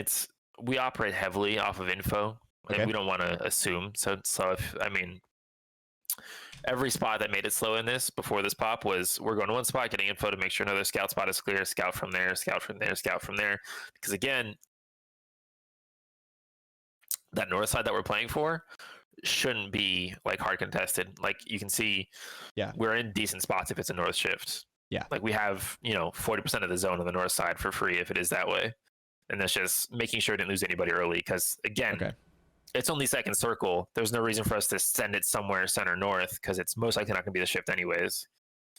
we operate heavily off of info, and we don't want to assume. So every spot that made it slow in this before this pop was we're going to one spot, getting info to make sure another scout spot is clear, scout from there, scout from there, scout from there. Because again, that north side that we're playing for shouldn't be like hard contested. Like, you can see, we're in decent spots if it's a north shift. Yeah, like we have 40% of the zone on the north side for free if it is that way, and that's just making sure we didn't lose anybody early. Because again, it's only second circle. There's no reason for us to send it somewhere center north because it's most likely not going to be the shift anyways.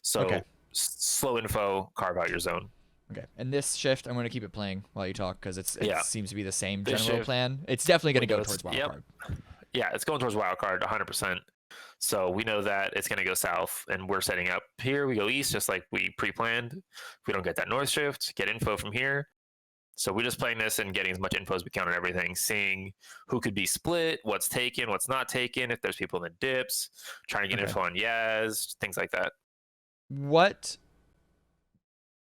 So slow info, carve out your zone. Okay. And this shift, I'm going to keep it playing while you talk because it Yeah. seems to be the same This general shift plan. It's definitely going to go windows. towards wild Yep. card. Yeah, it's going towards wild card 100%. So we know that it's going to go south, and we're setting up here. We go east, just like we pre-planned. If we don't get that north shift, get info from here. So we're just playing this and getting as much info as we can on everything, seeing who could be split, what's taken, what's not taken, if there's people in the dips, trying to get info on Yaz, things like that. What?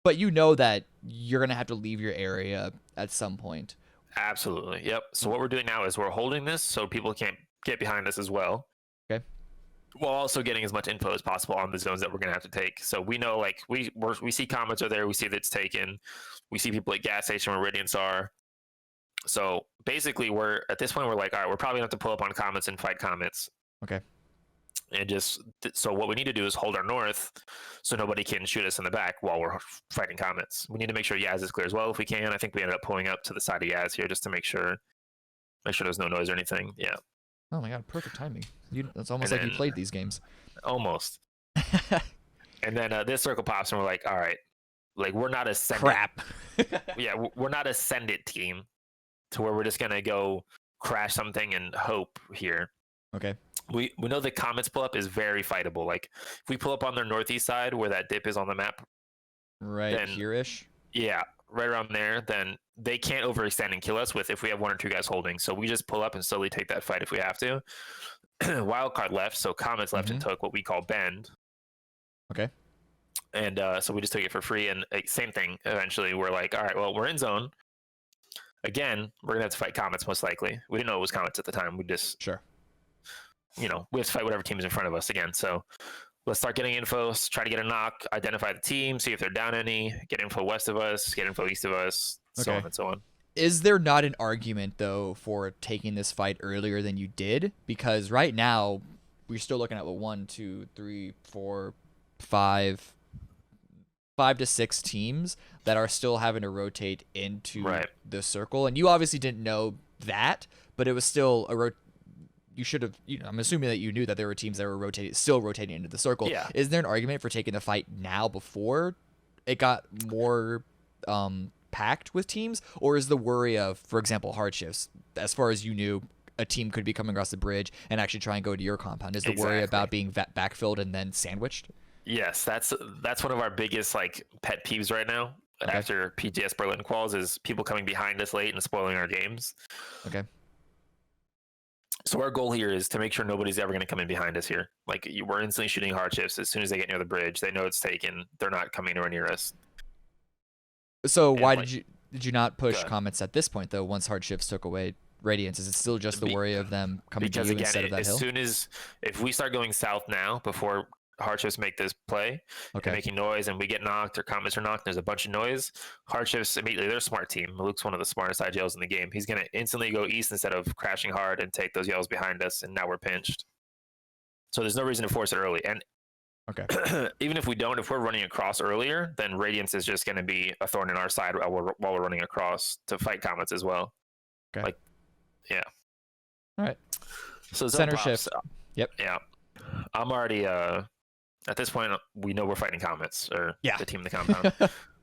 But you know that you're going to have to leave your area at some point. Absolutely. Yep. So what we're doing now is we're holding this so people can't get behind us as well. Okay. While also getting as much info as possible on the zones that we're going to have to take. So we know, like, we see comments are there. We see that it's taken. We see people at gas station where Radiants are. So basically, at this point, we're like, all right, we're probably going to have to pull up on comments and fight comments. Okay. And so what we need to do is hold our north so nobody can shoot us in the back while we're fighting comments. We need to make sure Yaz is clear as well if we can. I think we ended up pulling up to the side of Yaz here just to make sure there's no noise or anything. Yeah. Oh my god, perfect timing. That's almost like you played these games. Almost. And then this circle pops and we're like, all right, like we're not a crap. Yeah, we're not a send it team to where we're just gonna go crash something and hope here. Okay. We know the comments pull up is very fightable. Like if we pull up on their northeast side where that dip is on the map, right here-ish. Yeah, right around there, then they can't overextend and kill us if we have one or two guys holding. So we just pull up and slowly take that fight if we have to. Wildcard left, so comments left and took what we call bend. Okay. And so we just took it for free. And same thing. Eventually, we're like, all right, well, we're in zone. Again, we're gonna have to fight comments most likely. We didn't know it was comments at the time. We just we have to fight whatever team is in front of us again. So let's start getting info, try to get a knock, identify the team, see if they're down any, get info west of us, get info east of us, so on and so on. Is there not an argument, though, for taking this fight earlier than you did? Because right now, we're still looking at 1, 2, 3, 4, 5 to 6 teams that are still having to rotate into the circle. And you obviously didn't know that, but it was still you should have. I'm assuming that you knew that there were teams that were still rotating into the circle. Yeah. Is there an argument for taking the fight now before it got more packed with teams, or is the worry of, for example, hard shifts? As far as you knew, a team could be coming across the bridge and actually try and go to your compound. Is the worry about being backfilled and then sandwiched? Yes, that's one of our biggest pet peeves right now. After PGS Berlin quals is people coming behind us late and spoiling our games. Okay. So our goal here is to make sure nobody's ever going to come in behind us here. Like we're instantly shooting hard shifts as soon as they get near the bridge. They know it's taken. They're not coming anywhere near us. So why did you not push comments at this point though? Once hard shifts took away Radiance, is it still just the worry of them coming to you instead of that hill? As soon as if we start going south now before hard shifts make this play, and making noise, and we get knocked or comments are knocked, there's a bunch of noise. Hard shifts immediately. They're a smart team. Luke's one of the smartest IGLs in the game. He's gonna instantly go east instead of crashing hard and take those yells behind us, and now we're pinched. So there's no reason to force it early. And even if we don't, if we're running across earlier, then Radiance is just going to be a thorn in our side while we're running across to fight comments as well. Okay. Yeah. All right. So center shift. Yep. Yeah. I'm already at this point we know we're fighting comments or the team in the compound.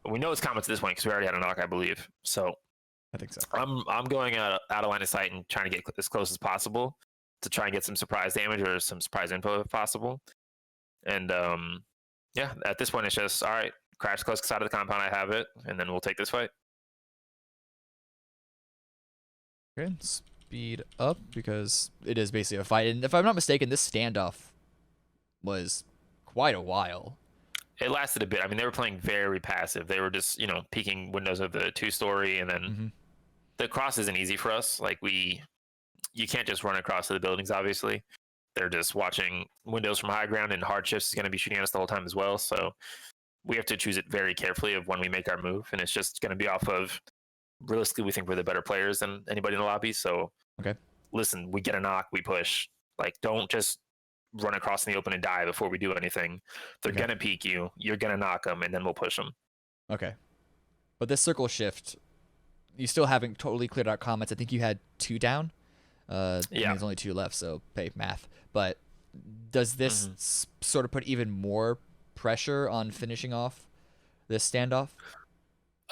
We know it's comments at this point because we already had a knock, I believe. So I think so. I'm going out of line of sight and trying to get as close as possible to try and get some surprise damage or some surprise info if possible. And at this point it's just all right, crash close side of the compound, I have it, and then we'll take this fight. Okay, speed up because it is basically a fight. And if I'm not mistaken, this standoff was quite a while. It lasted a bit. I mean, they were playing very passive. They were just, peeking windows of the 2-story, and then the cross isn't easy for us. Like you can't just run across to the buildings, obviously. They're just watching windows from high ground, and hard shifts is going to be shooting at us the whole time as well. So we have to choose it very carefully of when we make our move, and it's just going to be off of, realistically, we think we're the better players than anybody in the lobby. So listen, we get a knock, we push. Like, don't just run across in the open and die before we do anything. They're going to peek you, you're going to knock them, and then we'll push them. Okay. But this circle shift, you still haven't totally cleared out comments. I think you had 2 down. There's only 2 left, so pay math. But does this sort of put even more pressure on finishing off this standoff?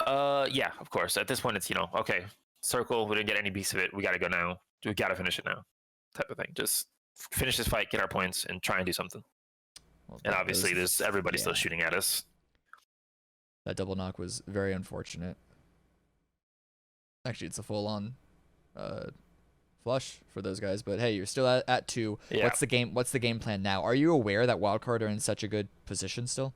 Yeah, of course. At this point, it's okay, circle. We didn't get any piece of it. We got to go now. We got to finish it now, type of thing. Just finish this fight, get our points, and try and do something. Well, And obviously, there's everybody still yeah, shooting at us. that double knock was very unfortunate. Actually, it's a full-on flush for those guys. But hey, you're still at 2. Yeah. What's the game plan now? Are you aware that wildcard are in such a good position still?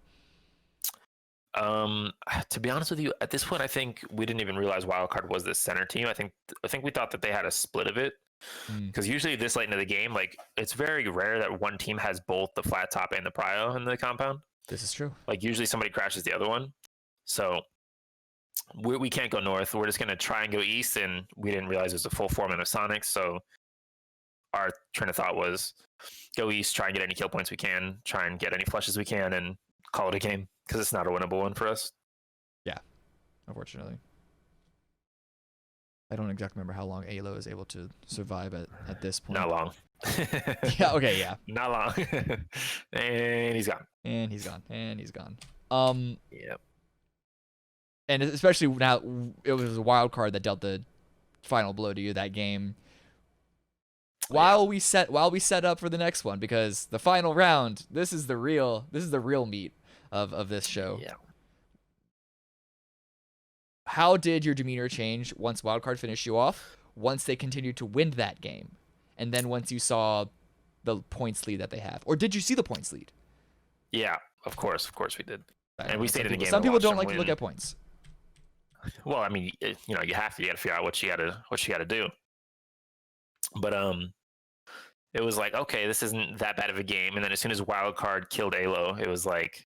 To be honest with you, at this point, I think we didn't even realize wildcard was the center team. I think we thought that they had a split of it, because usually this late into the game, like it's very rare that one team has both the flat top and the prio in the compound. This is true. Like usually somebody crashes the other one, so we can't go north. We're just gonna try and go east, and we didn't realize it was a full 4-minute of Sonic. So our train of thought was go east, try and get any kill points we can, try and get any flushes we can, and call it a game, because it's not a winnable one for us. Yeah, unfortunately. I don't exactly remember how long Alo is able to survive at this point. Not long. Yeah, okay, yeah. Not long. And he's gone. And he's gone. And he's gone. Yep. And especially now, it was a wild card that dealt the final blow to you that game. While we set up for the next one, because the final round, this is the real meat of this show. Yeah. How did your demeanor change once wildcard finished you off? Once they continued to win that game, and then once you saw the points lead that they have, or did you see the points lead? Yeah, of course we did. And we stayed in the game. Some people don't like to look at points. Well, I mean, you have to. You got to figure out what you got to do. But it was like, okay, this isn't that bad of a game. And then as soon as wildcard killed Alo, it was like,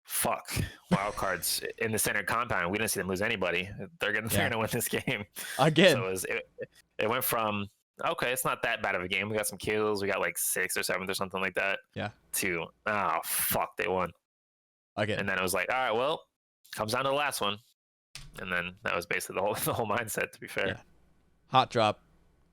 fuck, wildcards in the center compound. We didn't see them lose anybody. They're gonna win this game again. So it went from, okay, it's not that bad of a game. We got some kills. We got like 6th or 7th or something like that. Yeah. To, oh fuck, they won again. And then it was like, all right, well, comes down to the last one. And then that was basically the whole mindset, to be fair. Yeah. Hot drop.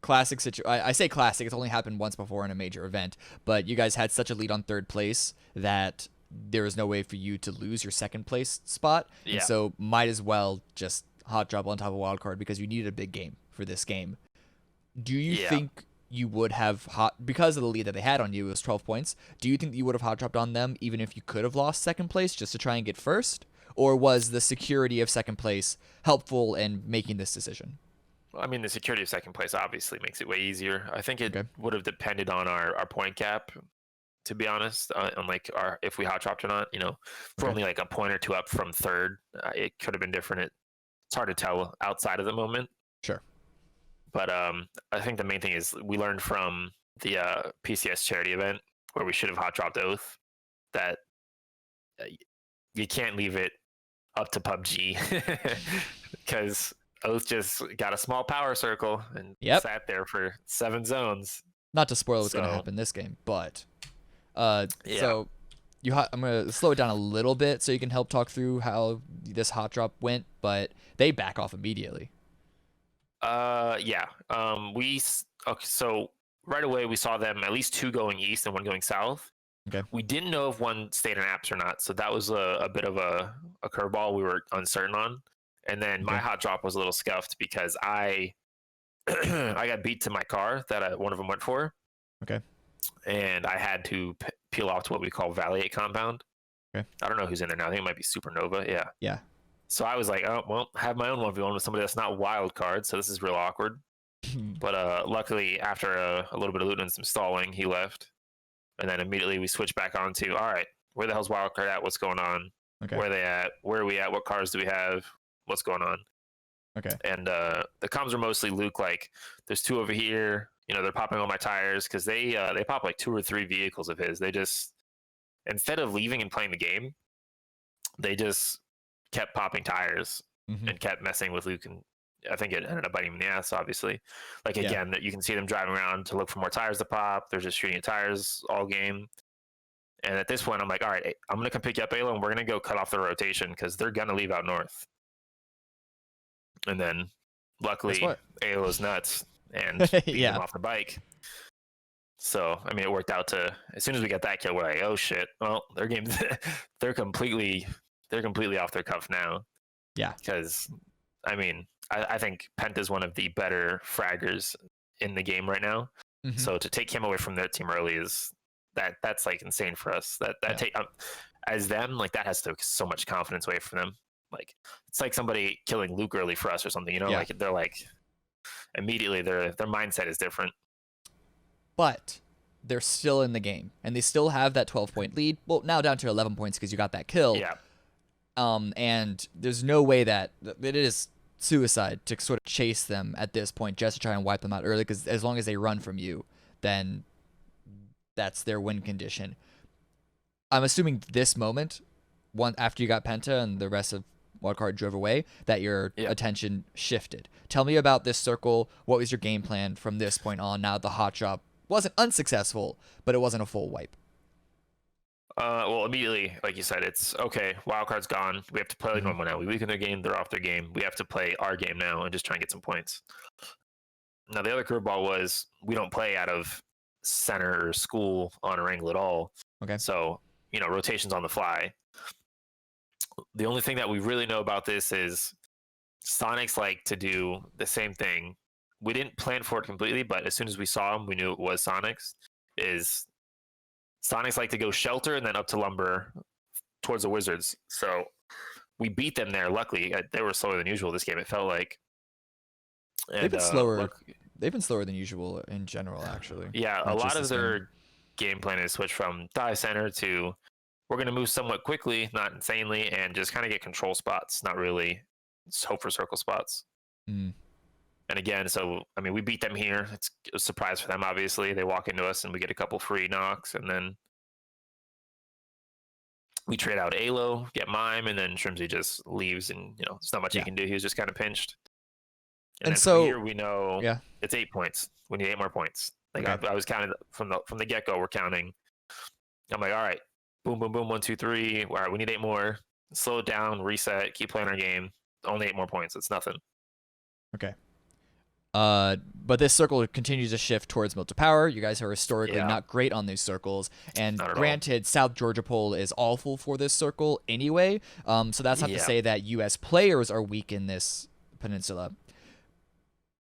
Classic situation. I say classic. It's only happened once before in a major event, but you guys had such a lead on 3rd place that there was no way for you to lose your 2nd place spot. Yeah. And so might as well just hot drop on top of wildcard because you needed a big game for this game. Do you think you would have because of the lead that they had on you, it was 12 points. Do you think that you would have hot dropped on them even if you could have lost 2nd place just to try and get 1st? Or was the security of 2nd place helpful in making this decision? Well, I mean, the security of 2nd place obviously makes it way easier. I think it would have depended on our point cap, to be honest, on like if we hot dropped or not. If we're only like a point or 2 up from 3rd, it could have been different. It's hard to tell outside of the moment. Sure. But I think the main thing is we learned from the PCS charity event where we should have hot dropped Oath that you can't leave it up to PUBG because Oath just got a small power circle and sat there for 7 zones. Not to spoil what's going to happen this game, but so I'm going to slow it down a little bit so you can help talk through how this hot drop went, but they back off immediately. So right away we saw them at least 2 going east and 1 going south. Okay. We didn't know if 1 stayed in apps or not, so that was a bit of a curveball we were uncertain on. And then my hot drop was a little scuffed because I got beat to my car that one of them went for. Okay. And I had to peel off to what we call Valley compound. Okay. I don't know who's in there now. I think it might be Supernova. Yeah. Yeah. So I was like, oh, well, I have my own 1v1 with somebody that's not wild card, so this is real awkward. But luckily, after a little bit of loot and some stalling, he left. And then immediately we switched back on to, all right, where the hell's wildcard at? What's going on? Okay. Where are they at? Where are we at? What cars do we have? What's going on? Okay. And the comms are mostly Luke, like, there's 2 over here. They're popping on my tires because they pop like 2 or 3 vehicles of his. They just, instead of leaving and playing the game, they just kept popping tires and kept messing with Luke. And I think it ended up biting him in the ass, obviously. Like, again, you can see them driving around to look for more tires to pop. They're just shooting at tires all game. And at this point, I'm like, all right, I'm going to come pick you up, Ayla, and we're going to go cut off the rotation because they're going to leave out north. And then, luckily, Ayla's nuts and beat him off the bike. So, I mean, it worked out to, as soon as we got that kill, we're like, oh, shit. Well, they're completely off their cuff now. Yeah. Because, I mean, I think Penta's one of the better fraggers in the game right now. Mm-hmm. So to take him away from their team early is that's like insane for us. Take as them, like that has to take so much confidence away from them. Like it's like somebody killing Luke early for us or something, you know? Yeah. Like they're like immediately their mindset is different. But they're still in the game, and they still have that 12-point lead. Well, now down to 11 points because you got that kill. Yeah. And there's no way that it is suicide to sort of chase them at this point just to try and wipe them out early, because as long as they run from you, then that's their win condition. I'm assuming this moment, after you got Penta and the rest of Wildcard drove away, that your attention shifted. Tell me about this circle. What was your game plan from this point on? Now the hot drop wasn't unsuccessful, but it wasn't a full wipe. Well, immediately, like you said, it's okay. Wildcard's gone. We have to play like normal now. We weaken their game. They're off their game. We have to play our game now and just try and get some points. Now, the other curveball was we don't play out of center or school on a angle at all. Okay. So, rotations on the fly. The only thing that we really know about this is Sonics like to do the same thing. We didn't plan for it completely, but as soon as we saw him, we knew it was Sonics. Sonics like to go shelter and then up to lumber towards the Wizards. So we beat them there. Luckily, they were slower than usual this game. It felt like they've been slower. They've been slower than usual in general, actually. Yeah, a lot of their game plan is switch from dive center to we're going to move somewhat quickly, not insanely, and just kind of get control spots. Not really hope for circle spots. Mm. And again, we beat them here. It's a surprise for them, obviously. They walk into us and we get a couple free knocks, and then we trade out Alo, get Mime, and then Shrimsy just leaves, and there's not much he can do. He was just kind of pinched. And then so here we know it's 8 points. We need 8 more points. Like I was counting from the get go. We're counting. I'm like, all right, boom, boom, boom, 1, 2, 3. All right, we need 8 more. Slow it down, reset, keep playing our game. Only 8 more points. It's nothing. Okay. But this circle continues to shift towards Milta Power. You guys are historically not great on these circles, and granted, South Georgia Pole is awful for this circle anyway. So that's not to say that U.S. players are weak in this peninsula.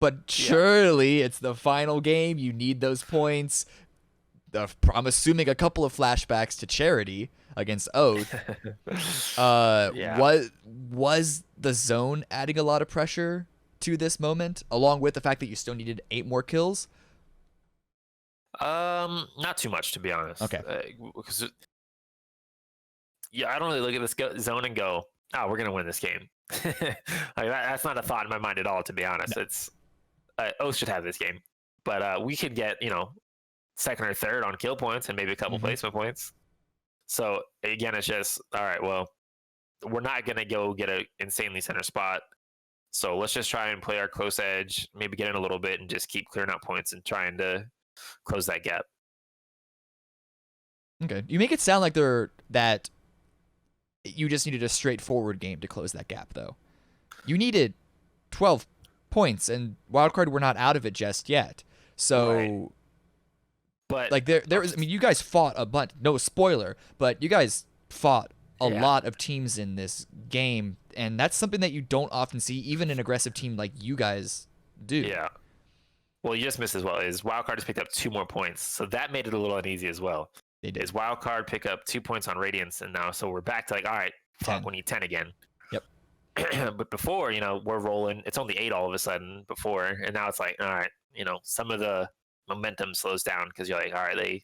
But surely it's the final game. You need those points. I'm assuming a couple of flashbacks to Charity against Oath. Was the zone adding a lot of pressure to this moment, along with the fact that you still needed 8 more kills? Not too much, to be honest. Okay. Because I don't really look at this zone and go, "Oh, we're gonna win this game." That's not a thought in my mind at all, to be honest. No. It's Oath should have this game, but we could get second or third on kill points and maybe a couple placement points. So again, it's just all right. Well, we're not gonna go get an insanely center spot. So let's just try and play our close edge, maybe get in a little bit and just keep clearing out points and trying to close that gap. Okay. You make it sound like that you just needed a straightforward game to close that gap, though. You needed 12 points, and Wildcard were not out of it just yet. So, but like there is, you guys fought a bunch. No spoiler, but you guys fought a lot of teams in this game, and that's something that you don't often see, even an aggressive team like you guys do. Yeah. Well, you just missed as well. Is Wildcard just picked up 2 more points, so that made it a little uneasy as well. They did. Is Wildcard pick up 2 points on Radiance, and now so we're back to like, all right, fuck, we need 10 again. Yep. But before, we're rolling. It's only 8 all of a sudden before, and now it's like, all right, some of the momentum slows down because you're like, all right, they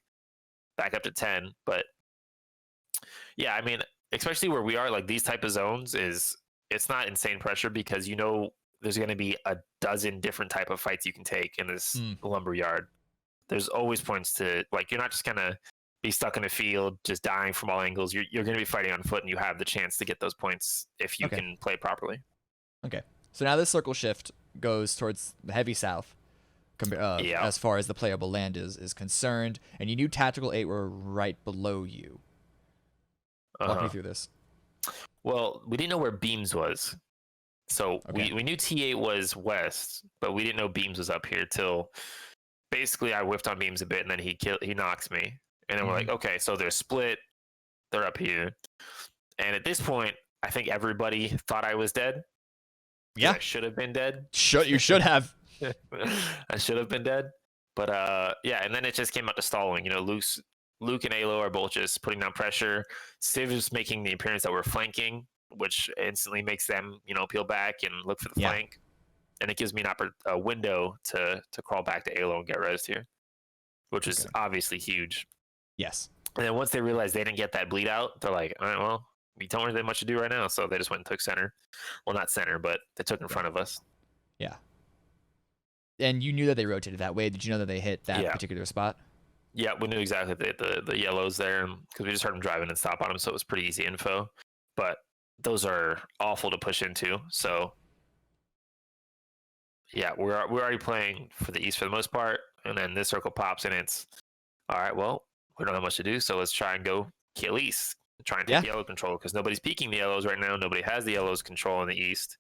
back up to 10. But yeah, I mean, especially where we are, like these type of zones, it's not insane pressure because there's going to be a dozen different type of fights you can take in this lumber yard. There's always points to, like, you're not just going to be stuck in a field just dying from all angles. You're going to be fighting on foot, and you have the chance to get those points if you can play properly. Okay. So now this circle shift goes towards the heavy south as far as the playable land is concerned, and you knew Tactical 8 were right below you. Walk me through this. Well, we didn't know where Beams was. So we knew T8 was west, but we didn't know Beams was up here till basically I whiffed on Beams a bit, and then he knocks me. And then we're like, okay, so they're split. They're up here. And at this point, I think everybody thought I was dead. Yeah, I should have been dead. you should have. I should have been dead. But yeah, and then it just came out to stalling. Luke and Alo are both just putting down pressure. Civ is making the appearance that we're flanking, which instantly makes them, peel back and look for the flank. And it gives me a window to crawl back to Alo and get rezzed here, which is obviously huge. Yes. And then once they realized they didn't get that bleed out, they're like, all right, well, we don't really have much to do right now. So they just went and took center. Well, not center, but they took in front of us. Yeah. And you knew that they rotated that way. Did you know that they hit that particular spot? Yeah, we knew exactly the yellows there because we just heard them driving and stop on them, so it was pretty easy info. But those are awful to push into. So yeah, we're already playing for the east for the most part, and then this circle pops and it's all right. Well, we don't have much to do, so let's try and go kill east. Try and take the yellow control because nobody's peeking the yellows right now. Nobody has the yellows control in the east,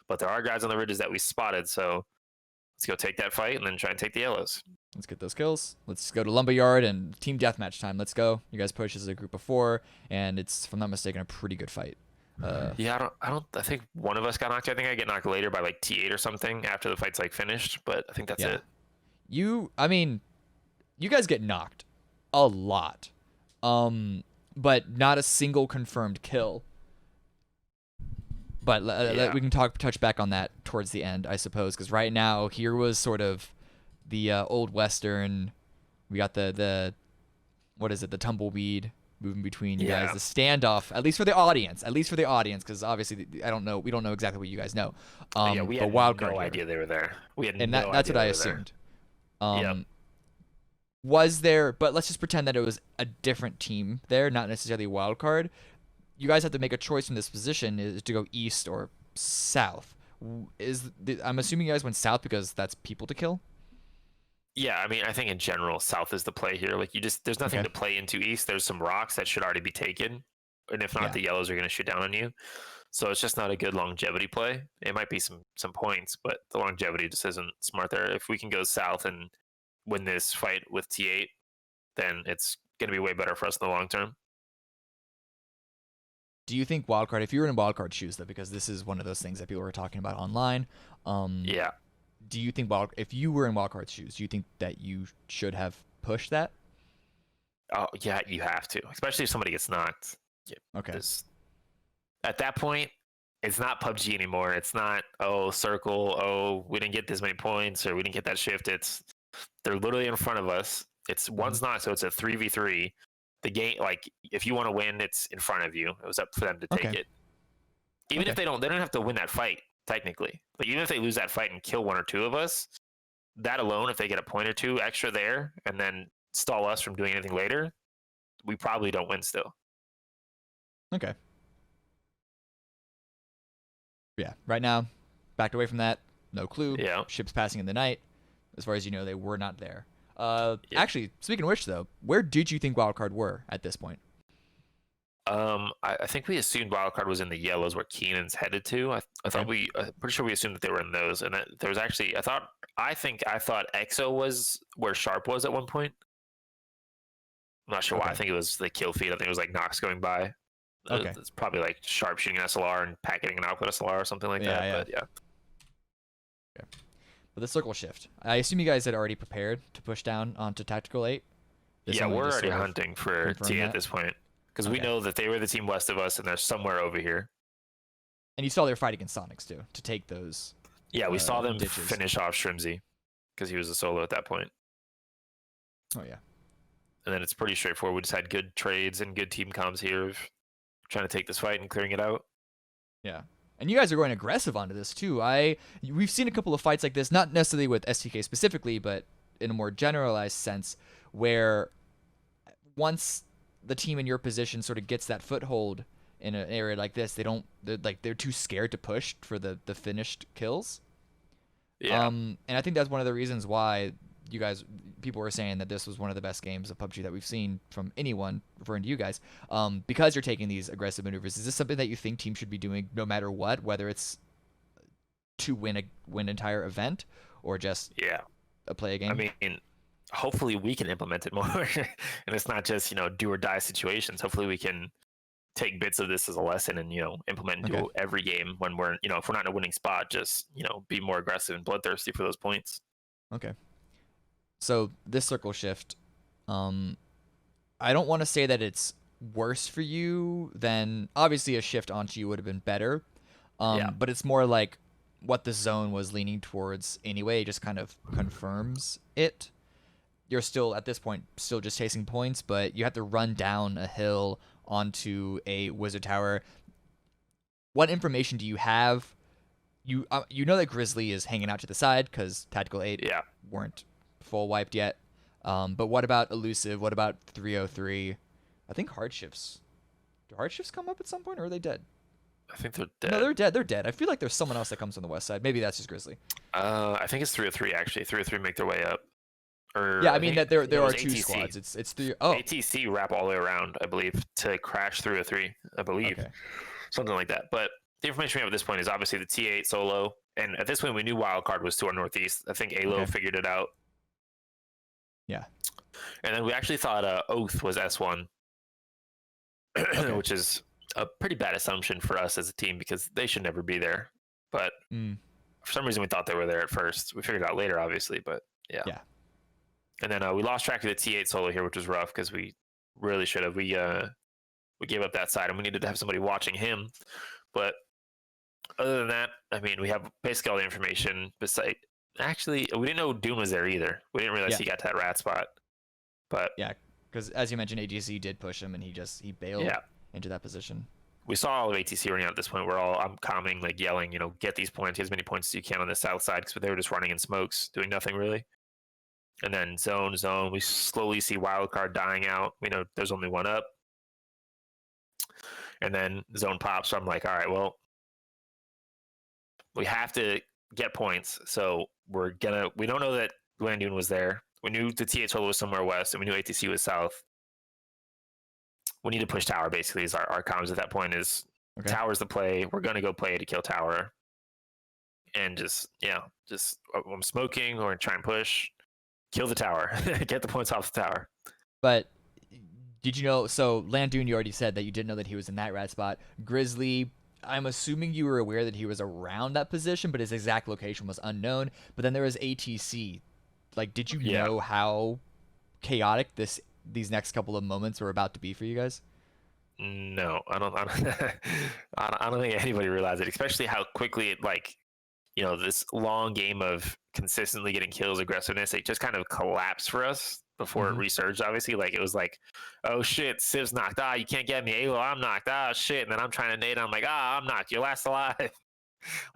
but there are guys on the ridges that we spotted. So let's go take that fight and then try and take the yellows. Let's get those kills. Let's go to Lumberyard and team deathmatch time. Let's go. You guys push as a group of 4, and it's, if I'm not mistaken, a pretty good fight. Yeah, I think one of us got knocked. I think I get knocked later by like T8 or something after the fight's like finished, but I think that's it. You guys get knocked a lot, but not a single confirmed kill. But we can touch back on that towards the end, I suppose, because right now here was sort of the old western. We got the what is it? The tumbleweed moving between you guys. The standoff, at least for the audience, because obviously we don't know exactly what you guys know. We had no idea they were there. That's what I assumed. Was there? But let's just pretend that it was a different team there, not necessarily a wild card. You guys have to make a choice from this position: is to go east or south. I'm assuming you guys went south because that's people to kill. Yeah, I mean, I think in general, south is the play here. Like, there's nothing to play into east. There's some rocks that should already be taken, and if not, the yellows are going to shoot down on you. So it's just not a good longevity play. It might be some points, but the longevity just isn't smart there. If we can go south and win this fight with T8, then it's going to be way better for us in the long term. Do you think wildcard, if you were in wildcard shoes, though, because this is one of those things that people were talking about online, do you think if you were in wildcard shoes, do you think that you should have pushed that? Oh, yeah, you have to, especially if somebody gets knocked. Yeah, okay. At that point, it's not PUBG anymore. It's not, circle, we didn't get this many points, or we didn't get that shift. They're literally in front of us. It's one's knocked, so it's a 3v3. The game, like, if you want to win, it's in front of you. It was up for them to take it. Even if they don't have to win that fight, technically. Like, even if they lose that fight and kill 1 or 2 of us, that alone, if they get a point or 2 extra there and then stall us from doing anything later, we probably don't win still. Okay. Yeah, right now, backed away from that. No clue. Yeah. Ships passing in the night. As far as you know, they were not there. Actually, speaking of which, though, where did you think wildcard were at this point? I think we assumed wildcard was in the yellows where Keenan's headed to. I'm pretty sure we assumed that they were in those, and that there was actually I thought EXO was where Sharp was at one point. I'm not sure why. I think it was the kill feed. I think it was like Nox going by. Okay. It's probably like Sharp shooting an SLR and packeting an output SLR or something like that. Yeah. But yeah. Okay. But the circle shift. I assume you guys had already prepared to push down onto Tactical 8? Yeah, we're already hunting for T at this point. Because we know that they were the team west of us and they're somewhere over here. And you saw their fight against Sonics, too, to take those. Yeah, we saw them finish off Shrimsy because he was a solo at that point. Oh, yeah. And then it's pretty straightforward. We just had good trades and good team comms here of trying to take this fight and clearing it out. Yeah. And you guys are going aggressive onto this, too. We've seen a couple of fights like this, not necessarily with STK specifically, but in a more generalized sense, where once the team in your position sort of gets that foothold in an area like this, they're too scared to push for the finished kills. Yeah. And I think that's one of the reasons why people were saying that this was one of the best games of PUBG that we've seen from anyone, referring to you guys, because you're taking these aggressive maneuvers. Is this something that you think teams should be doing no matter what, whether it's to win an entire event or just play a game? I mean, hopefully we can implement it more and it's not just, do or die situations. Hopefully we can take bits of this as a lesson and implement into every game when we're if we're not in a winning spot, just be more aggressive and bloodthirsty for those points. Okay. So this circle shift, I don't want to say that it's worse for you than obviously a shift onto you would have been better. But it's more like what the zone was leaning towards anyway. It just kind of confirms it. You're still at this point still just chasing points, but you have to run down a hill onto a wizard tower. What information do you have? You know that Grizzly is hanging out to the side because Tactical 8 weren't full wiped yet. But what about Elusive? What about 303? I think Hardships. Do Hardships come up at some point, or are they dead? I think they're dead. No, they're dead. They're dead. I feel like there's someone else that comes on the west side. Maybe that's just Grizzly. I think it's 303 actually. 303 make their way up. Or yeah, I mean that there are two ATC. squads. It's three. Oh, ATC wrap all the way around, I believe, to crash 303. I believe, something like that. But the information we have at this point is obviously the T8 solo, and at this point we knew Wildcard was to our northeast. I think Alo figured it out. Yeah, and then we actually thought Oath was S1, which is a pretty bad assumption for us as a team because they should never be there. But for some reason we thought they were there at first. We figured it out later, obviously, but yeah. And then we lost track of the T8 solo here, which was rough because we really should have. We gave up that side, and we needed to have somebody watching him. But other than that, I mean, we have basically all the information. Actually, we didn't know Dune was there either. We didn't realize he got to that rat spot. But yeah, because as you mentioned, AGC did push him, and he bailed into that position. We saw all of ATC running out at this point. I'm calming, like yelling, get these points, get as many points as you can on the south side because they were just running in smokes, doing nothing really. And then zone, we slowly see Wildcard dying out. We know there's only one up. And then zone pops. So I'm like, all right, well, we have to get points. So we don't know that Landune was there. We knew the T8 solo was somewhere west, and we knew ATC was south. We need to push tower, basically, is our comms at that point is tower's the play. We're going to go play to kill tower. And I'm smoking. We're going to try and push. Kill the tower. Get the points off the tower. But did you know? So Landune, you already said that you didn't know that he was in that rat spot. Grizzly, I'm assuming you were aware that he was around that position, but his exact location was unknown. But then there was ATC. Like, did you know how chaotic these next couple of moments were about to be for you guys? No, I don't. I don't think anybody realized it, especially how quickly it this long game of consistently getting kills, aggressiveness, it just kind of collapsed for us before it resurged. Obviously, it was like, oh shit, Civ's knocked. You can't get me. Alo, I'm knocked. Shit. And then I'm trying to nade. I'm like, I'm knocked. You're last alive.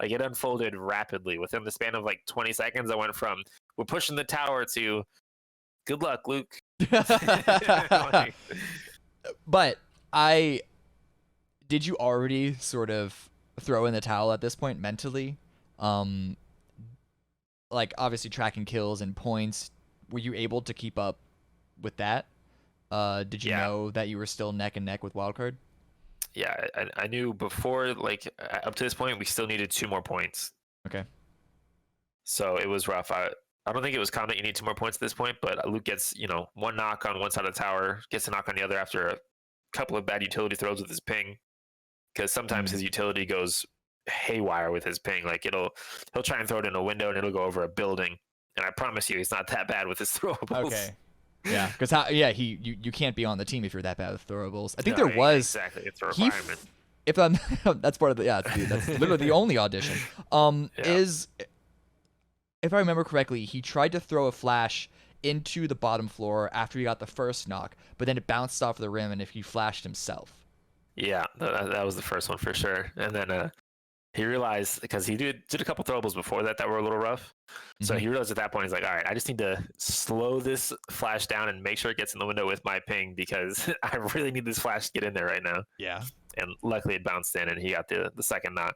It unfolded rapidly within the span of 20 seconds. I went from we're pushing the tower to good luck, Luke. But did you already sort of throw in the towel at this point mentally? Obviously tracking kills and points, were you able to keep up with that? Did you know that you were still neck and neck with Wildcard? Yeah, I knew before, up to this point, we still needed 2 more points. Okay. So it was rough. I don't think it was common that you need 2 more points at this point, but Luke gets, one knock on one side of the tower, gets a knock on the other after a couple of bad utility throws with his ping. Because sometimes his utility goes haywire with his ping. He'll try and throw it in a window and it'll go over a building. And I promise you, he's not that bad with his throwables. Okay. Yeah, because you can't be on the team if you're that bad with throwables. I think there was exactly, it's a requirement. If I'm that's part of the that's literally the only audition. Is if I remember correctly, he tried to throw a flash into the bottom floor after he got the first knock, but then it bounced off the rim and if he flashed himself. Yeah, that was the first one for sure. And then he realized, because he did a couple throwables before that were a little rough. So he realized at that point, he's like, all right, I just need to slow this flash down and make sure it gets in the window with my ping because I really need this flash to get in there right now. Yeah. And luckily it bounced in and he got the second knock.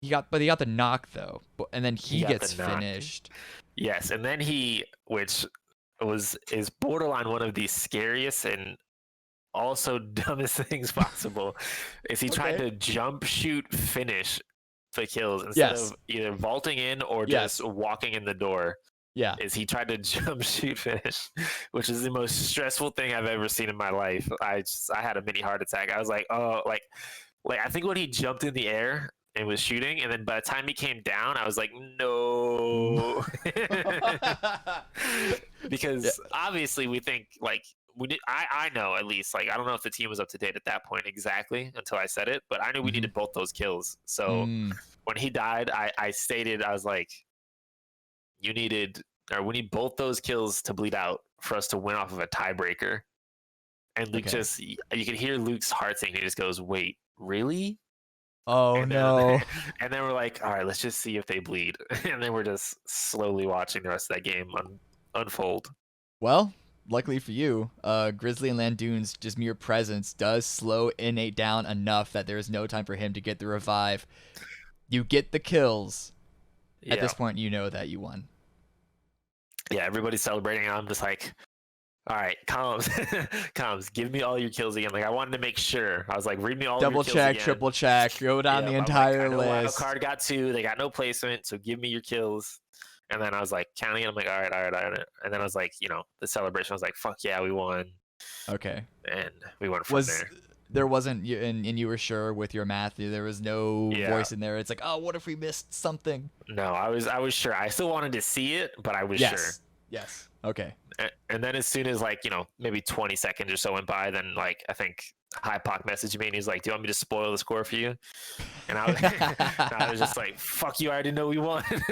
He got the knock though, and then he gets finished. Yes, and then which is borderline one of the scariest and also dumbest things possible, is he tried to jump shoot finish the kills instead of either vaulting in or just walking in the door. Yeah. is he tried to jump shoot finish, which is the most stressful thing I've ever seen in my life. I had a mini heart attack. I was like, oh, like I think when he jumped in the air and was shooting, and then by the time he came down, I was like, no, Yeah. because obviously we think like we did. I know at least like I don't know if the team was up to date at that point exactly until I said it, but I knew we Mhm. needed both those kills. So Mm. when he died, I stated I was like, you needed or we need both those kills to bleed out for us to win off of a tiebreaker. And Luke Okay. just you can hear Luke's heart sink. He just goes, "Wait, really?" Oh And then no. and then we're like, "All right, let's just see if they bleed." And then we're just slowly watching the rest of that game unfold. Well, luckily for you, Grizzly and Landoon's just mere presence does slow Innate down enough that there is no time for him to get the revive. You get the kills. At Yeah, this point, you know that you won. yeah. Everybody's celebrating. I'm just like, "All right, comms, comms, give me all your kills again." Like I wanted to make sure. I was like, "Read me all of your Double kills check, again." triple check, go down Yeah, the I'm like, entire I know Wild list. Card got 2. They got no placement, so give me your kills. And then I was like counting it. I'm like, all right, all right, all right. And then I was like, the celebration. I was like, fuck yeah, we won, Okay. and we went from Was there. there wasn't and you were sure with your math there was no Yeah, voice in there. It's like, oh, what if we missed something? no, I was sure. I still wanted to see it, but I was sure. Yes. Yes. Okay. And then as soon as like maybe 20 seconds or so went by, then like I think Hypoc messaged me and he's like, "Do you want me to spoil the score for you?" And I was just like, "Fuck you! I already know we won." And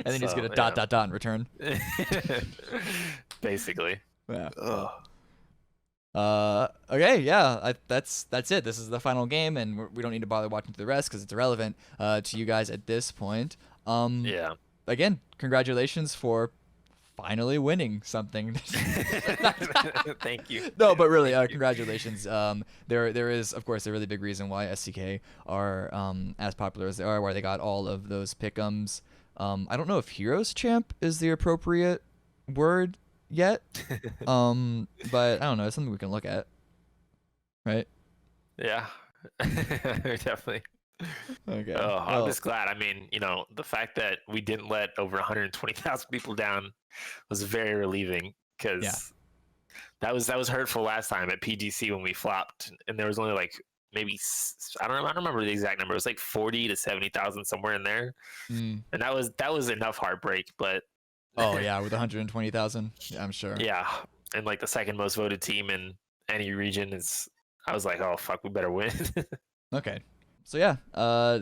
then he's So, gonna yeah. dot in return. Basically. Yeah. Ugh. Okay, yeah, that's it. This is the final game, and we don't need to bother watching to the rest because it's irrelevant to you guys at this point. Yeah. Again, congratulations for finally winning something. Thank you. No, but really, congratulations. There is, of course, a really big reason why STK are as popular as they are, why they got all of those pick'ems. I don't know if Heroes Champ is the appropriate word yet, but I don't know. It's something we can look at, right? Yeah. Definitely. Okay. Oh, I'm Well, just glad. I mean, the fact that we didn't let over 120,000 people down was very relieving yeah. because that was hurtful last time at PGC when we flopped, and there was only like maybe I don't remember the exact number. It was like 40 to 70,000 somewhere in there, Mm. and that was enough heartbreak. But Oh yeah, with 120,000, yeah, I'm sure. yeah, and like the second most voted team in any region is. I was like, oh fuck, we better win. Okay. So yeah,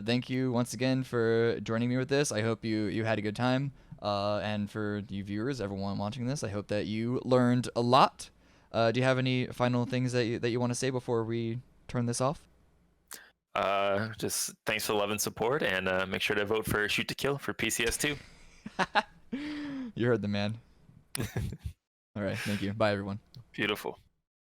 thank you once again for joining me with this. I hope you had a good time. And for you viewers, everyone watching this, I hope that you learned a lot. Do you have any final things that you want to say before we turn this off? Just thanks for the love and support, and make sure to vote for Shoot to Kill for PCS2. You heard the man. All right, thank you. Bye everyone. Beautiful.